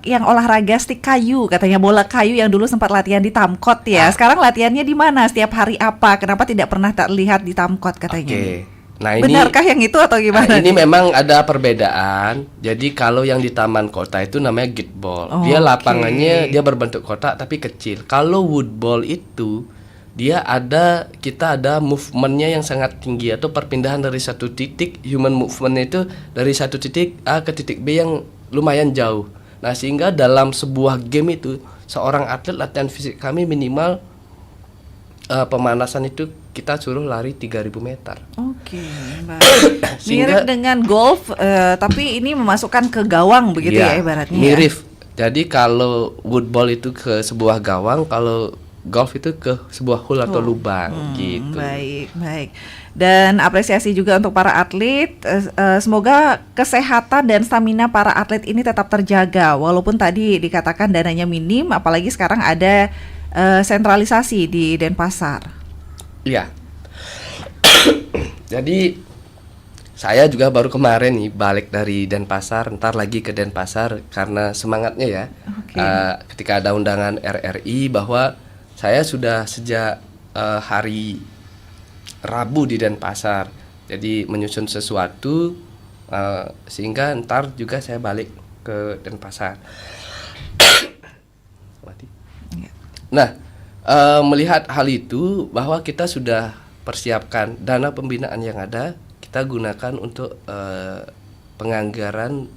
yang olahraga stick kayu, katanya bola kayu yang dulu sempat latihan di Tamkot ya. Sekarang latihannya di mana? Setiap hari apa? Kenapa tidak pernah terlihat di Tamkot katanya? Nah, ini benarkah yang itu atau gimana? Ini memang ada perbedaan. Jadi kalau yang di taman kota itu namanya gitball. Dia lapangannya dia berbentuk kotak tapi kecil. Kalau woodball itu kita ada movementnya yang sangat tinggi, atau perpindahan dari satu titik, human movement itu dari satu titik A ke titik B yang lumayan jauh. Nah, sehingga dalam sebuah game itu seorang atlet latihan fisik kami minimal pemanasan itu kita suruh lari 3.000 meter. Baik. Mirip dengan golf, tapi ini memasukkan ke gawang begitu ya ibaratnya. Mirip. Jadi kalau woodball itu ke sebuah gawang, kalau golf itu ke sebuah hole atau lubang gitu. Baik. Dan apresiasi juga untuk para atlet. Semoga kesehatan dan stamina para atlet ini tetap terjaga, walaupun tadi dikatakan dananya minim, apalagi sekarang ada sentralisasi di Denpasar. Iya. Jadi saya juga baru kemarin nih balik dari Denpasar, ntar lagi ke Denpasar karena semangatnya ya. Ketika ada undangan RRI bahwa saya sudah sejak hari Rabu di Denpasar. Jadi menyusun sesuatu sehingga ntar juga saya balik ke Denpasar. Nah, melihat hal itu bahwa kita sudah persiapkan dana pembinaan yang ada, kita gunakan untuk penganggaran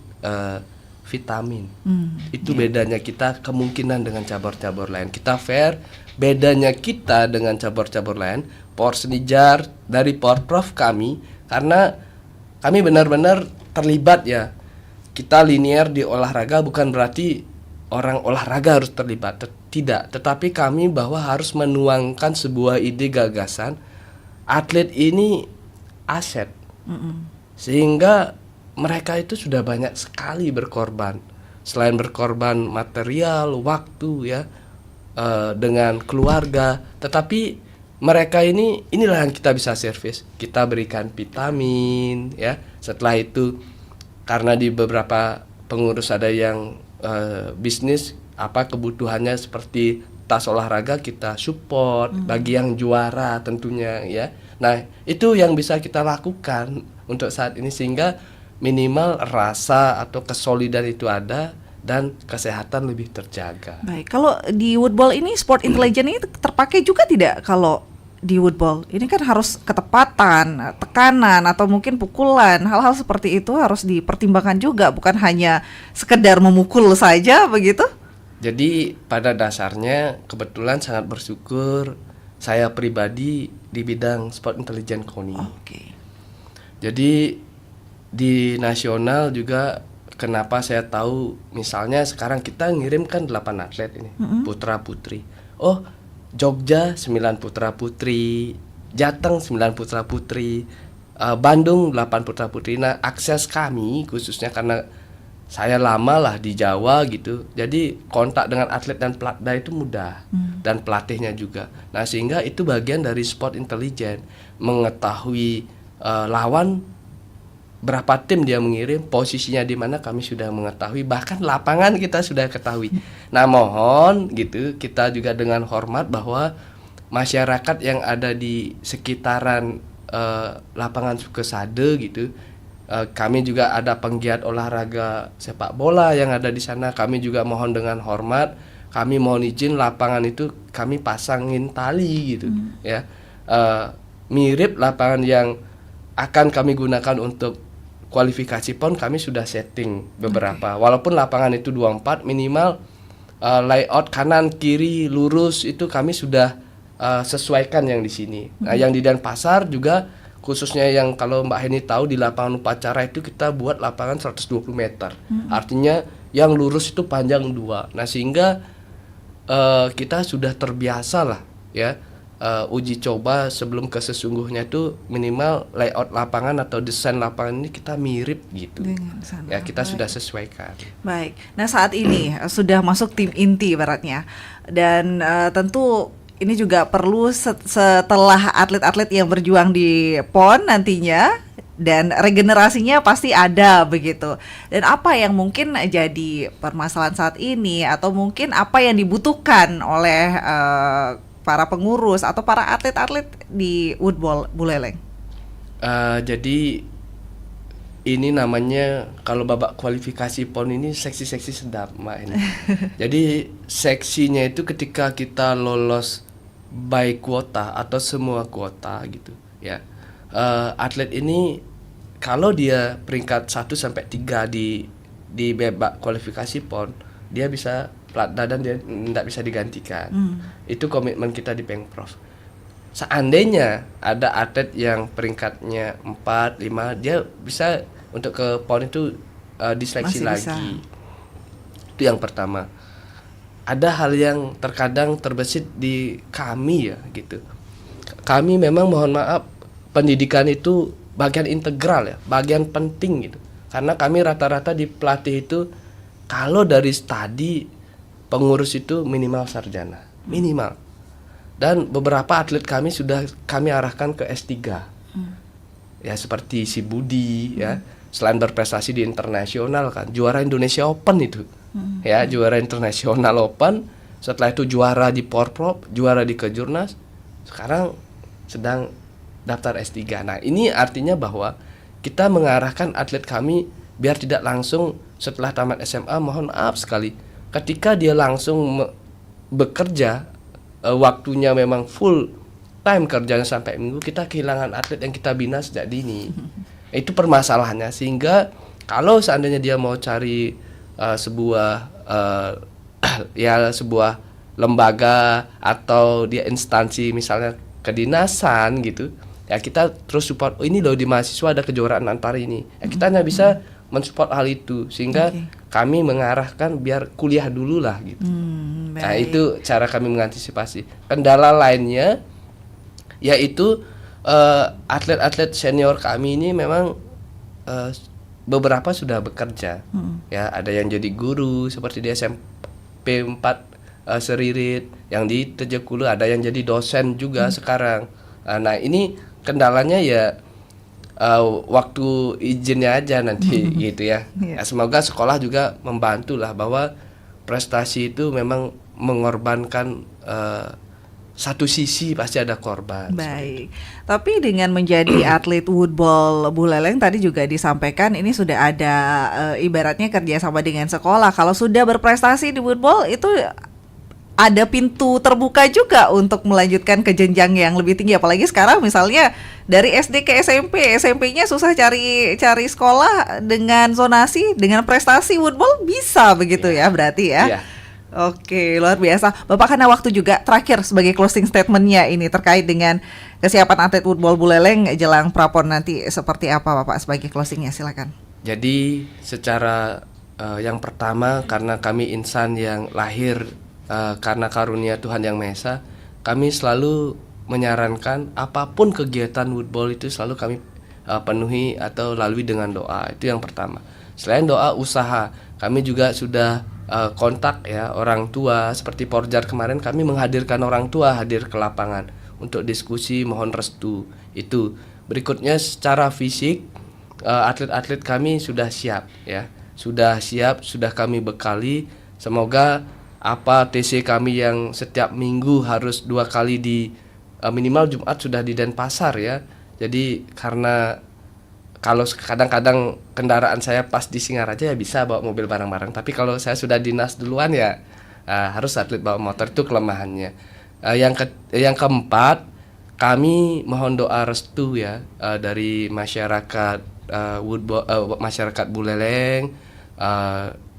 vitamin. Itu bedanya kita kemungkinan dengan cabur-cabur lain. Kita fair, bedanya kita dengan cabur-cabur lain, Porsenijar, dari Porprov kami, karena kami benar-benar terlibat ya. Kita linear di olahraga bukan berarti orang olahraga harus terlibat, tidak. Tetapi kami bahwa harus menuangkan sebuah ide gagasan. Atlet ini aset, sehingga mereka itu sudah banyak sekali berkorban. Selain berkorban material, waktu ya, dengan keluarga, tetapi mereka inilah yang kita bisa servis. Kita berikan vitamin ya. Setelah itu karena di beberapa pengurus ada yang bisnis kebutuhannya seperti tas olahraga, kita support bagi yang juara tentunya ya. Nah, itu yang bisa kita lakukan untuk saat ini sehingga minimal rasa atau kesolidan itu ada dan kesehatan lebih terjaga. Baik, kalau di woodball ini sport intelligence ini terpakai juga tidak kalau di woodball? Ini kan harus ketepatan, tekanan, atau mungkin pukulan. Hal-hal seperti itu harus dipertimbangkan juga, bukan hanya sekedar memukul saja begitu? Jadi pada dasarnya kebetulan sangat bersyukur saya pribadi di bidang sport intelligence KONI. Jadi di nasional juga kenapa saya tahu misalnya sekarang kita ngirimkan 8 atlet ini, putra putri. Oh, Jogja 9 putra putri, Jateng 9 putra putri, Bandung 8 putra putri. Nah, akses kami khususnya karena saya lama lah di Jawa gitu, jadi kontak dengan atlet dan pelatda itu mudah, dan pelatihnya juga. Nah, sehingga itu bagian dari sport intelligence, mengetahui lawan berapa tim dia mengirim, posisinya di mana kami sudah mengetahui, bahkan lapangan kita sudah ketahui. Nah, mohon gitu kita juga dengan hormat bahwa masyarakat yang ada di sekitaran lapangan Sukesade gitu, kami juga ada penggiat olahraga sepak bola yang ada di sana, kami juga mohon dengan hormat, kami mohon izin lapangan itu kami pasangin tali gitu ya, mirip lapangan yang akan kami gunakan untuk kualifikasi PON. Kami sudah setting beberapa. Walaupun lapangan itu 24, minimal layout kanan kiri lurus itu kami sudah sesuaikan yang di sini. Nah, yang di Denpasar juga khususnya yang kalau Mbak Heni tahu di lapangan upacara itu kita buat lapangan 120 meter. Artinya yang lurus itu panjang 2. Nah, sehingga kita sudah terbiasa lah ya. Uji coba sebelum ke sesungguhnya itu minimal layout lapangan atau desain lapangan ini kita mirip gitu. Ya, kita sudah sesuaikan. Baik. Nah, saat ini sudah masuk tim inti ibaratnya. Dan tentu ini juga perlu setelah atlet-atlet yang berjuang di PON nantinya, dan regenerasinya pasti ada begitu. Dan apa yang mungkin jadi permasalahan saat ini, atau mungkin apa yang dibutuhkan oleh para pengurus atau para atlet-atlet di woodball Buleleng? Jadi ini namanya kalau babak kualifikasi PON ini seksi-seksi sedap Mbak ini. Jadi seksinya itu ketika kita lolos by kuota atau semua kuota gitu ya. Atlet ini kalau dia peringkat 1 sampai 3 di babak kualifikasi PON, dia bisa pelatda dan dia tidak bisa digantikan. Itu komitmen kita di Pengprov. Seandainya ada atlet yang peringkatnya 4, 5, dia bisa untuk ke PON itu diseleksi lagi. Itu yang pertama. Ada hal yang terkadang terbesit di kami ya gitu. Kami memang mohon maaf, pendidikan itu bagian integral ya, bagian penting gitu. Karena kami rata-rata di pelatih itu kalau dari studi pengurus itu minimal sarjana, minimal. Dan beberapa atlet kami sudah kami arahkan ke S3. Ya seperti si Budi ya, selain berprestasi di internasional kan, juara Indonesia Open itu. Ya, juara internasional Open, setelah itu juara di Porprov, juara di Kejurnas, sekarang sedang daftar S3. Nah, ini artinya bahwa kita mengarahkan atlet kami biar tidak langsung setelah tamat SMA, mohon maaf sekali, ketika dia langsung bekerja, waktunya memang full time kerjanya sampai minggu, kita kehilangan atlet yang kita bina sejak dini. Itu permasalahannya, sehingga kalau seandainya dia mau cari sebuah sebuah lembaga atau dia instansi misalnya kedinasan gitu, ya kita terus support. Oh, ini loh di mahasiswa ada kejuaraan antar ini. Ya, kita hanya bisa mensupport hal itu sehingga kami mengarahkan biar kuliah dulu lah gitu. Nah, itu cara kami mengantisipasi. Kendala lainnya yaitu atlet-atlet senior kami ini memang beberapa sudah bekerja. Ya, ada yang jadi guru seperti di SMP 4 Seririt, yang di Tejekulu ada yang jadi dosen juga sekarang. Nah, ini kendalanya ya waktu izinnya aja nanti gitu ya. Ya. Semoga sekolah juga membantu lah bahwa prestasi itu memang mengorbankan satu sisi, pasti ada korban. Baik, tapi dengan menjadi atlet woodball Buleleng tadi juga disampaikan ini sudah ada ibaratnya kerjasama dengan sekolah. Kalau sudah berprestasi di woodball itu ada pintu terbuka juga untuk melanjutkan ke jenjang yang lebih tinggi, apalagi sekarang misalnya dari SD ke SMP-nya susah cari sekolah dengan zonasi, dengan prestasi woodball bisa begitu ya berarti ya. Oke, luar biasa. Bapak, karena waktu juga terakhir sebagai closing statement-nya ini terkait dengan kesiapan atlet woodball Buleleng jelang prapon nanti seperti apa Bapak sebagai closing-nya, silakan. Jadi secara yang pertama, karena kami insan yang lahir karena karunia Tuhan Yang Maha Esa, kami selalu menyarankan apapun kegiatan woodball itu selalu kami penuhi atau lalui dengan doa. Itu yang pertama. Selain doa, usaha. Kami juga sudah kontak ya orang tua, seperti Porjar kemarin kami menghadirkan orang tua hadir ke lapangan untuk diskusi, mohon restu. Itu. Berikutnya secara fisik atlet-atlet kami sudah siap ya. Sudah siap, sudah kami bekali. Semoga apa TC kami yang setiap minggu harus 2 kali di minimal Jumat sudah di Denpasar ya. Jadi karena kalau kadang-kadang kendaraan saya pas di Singaraja ya bisa bawa mobil barang-barang, tapi kalau saya sudah dinas duluan ya harus atlet bawa motor, itu kelemahannya. Yang keempat, kami mohon doa restu ya dari masyarakat masyarakat Buleleng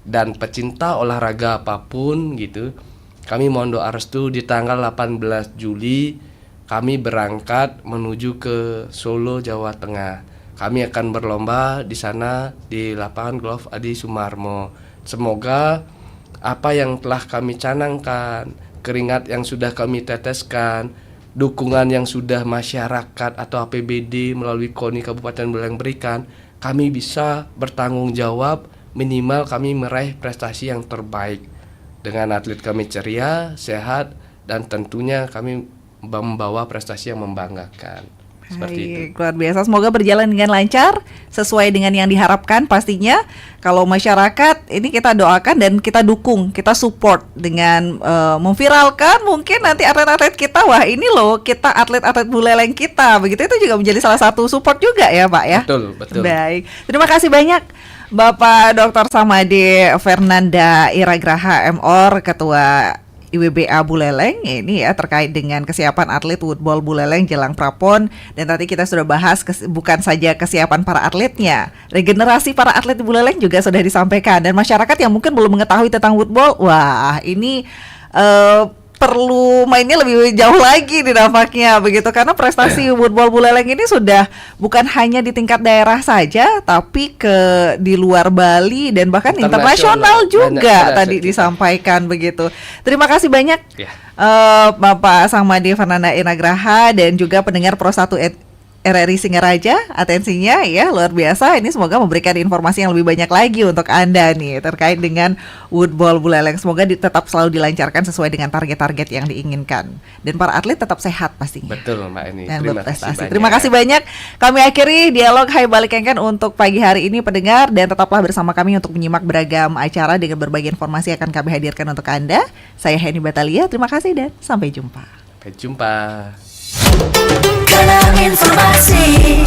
dan pecinta olahraga apapun gitu. Kami mohon doa restu di tanggal 18 Juli kami berangkat menuju ke Solo, Jawa Tengah. Kami akan berlomba di sana di lapangan golf Adi Sumarmo. Semoga apa yang telah kami canangkan, keringat yang sudah kami teteskan, dukungan yang sudah masyarakat atau APBD melalui KONI Kabupaten Buleleng berikan, kami bisa bertanggung jawab. Minimal kami meraih prestasi yang terbaik dengan atlet kami ceria, sehat, dan tentunya kami membawa prestasi yang membanggakan. Seperti itu. Luar biasa, semoga berjalan dengan lancar sesuai dengan yang diharapkan pastinya. Kalau masyarakat ini kita doakan dan kita dukung, kita support dengan memviralkan mungkin nanti atlet-atlet kita, wah ini loh kita atlet-atlet Buleleng kita, begitu, itu juga menjadi salah satu support juga ya Pak ya. Betul. Baik, terima kasih banyak Bapak Dr. Samade Fernanda Iragraha MOr, Ketua IWBA Buleleng ini ya terkait dengan kesiapan atlet woodball Buleleng jelang prapon. Dan tadi kita sudah bahas bukan saja kesiapan para atletnya, regenerasi para atlet di Buleleng juga sudah disampaikan. Dan masyarakat yang mungkin belum mengetahui tentang woodball, wah ini perlu mainnya lebih jauh lagi di dampaknya begitu, karena prestasi woodball Buleleng ini sudah bukan hanya di tingkat daerah saja tapi di luar Bali dan bahkan internasional juga tadi disampaikan begitu. Terima kasih banyak Bapak Samade Fernanda Iragraha dan juga pendengar Pro 1 RRI Singaraja, atensinya ya luar biasa. Ini semoga memberikan informasi yang lebih banyak lagi untuk Anda nih terkait dengan woodball Buleleng. Semoga tetap selalu dilancarkan sesuai dengan target-target yang diinginkan dan para atlet tetap sehat pastinya. Betul Mbak Eni. Terima kasih banyak. Terima kasih banyak. Kami akhiri dialog Hai Balik Kengken untuk pagi hari ini pendengar, dan tetaplah bersama kami untuk menyimak beragam acara dengan berbagai informasi akan kami hadirkan untuk Anda. Saya Heni Batalia. Terima kasih dan sampai jumpa. Sampai jumpa. Kanal Informasi.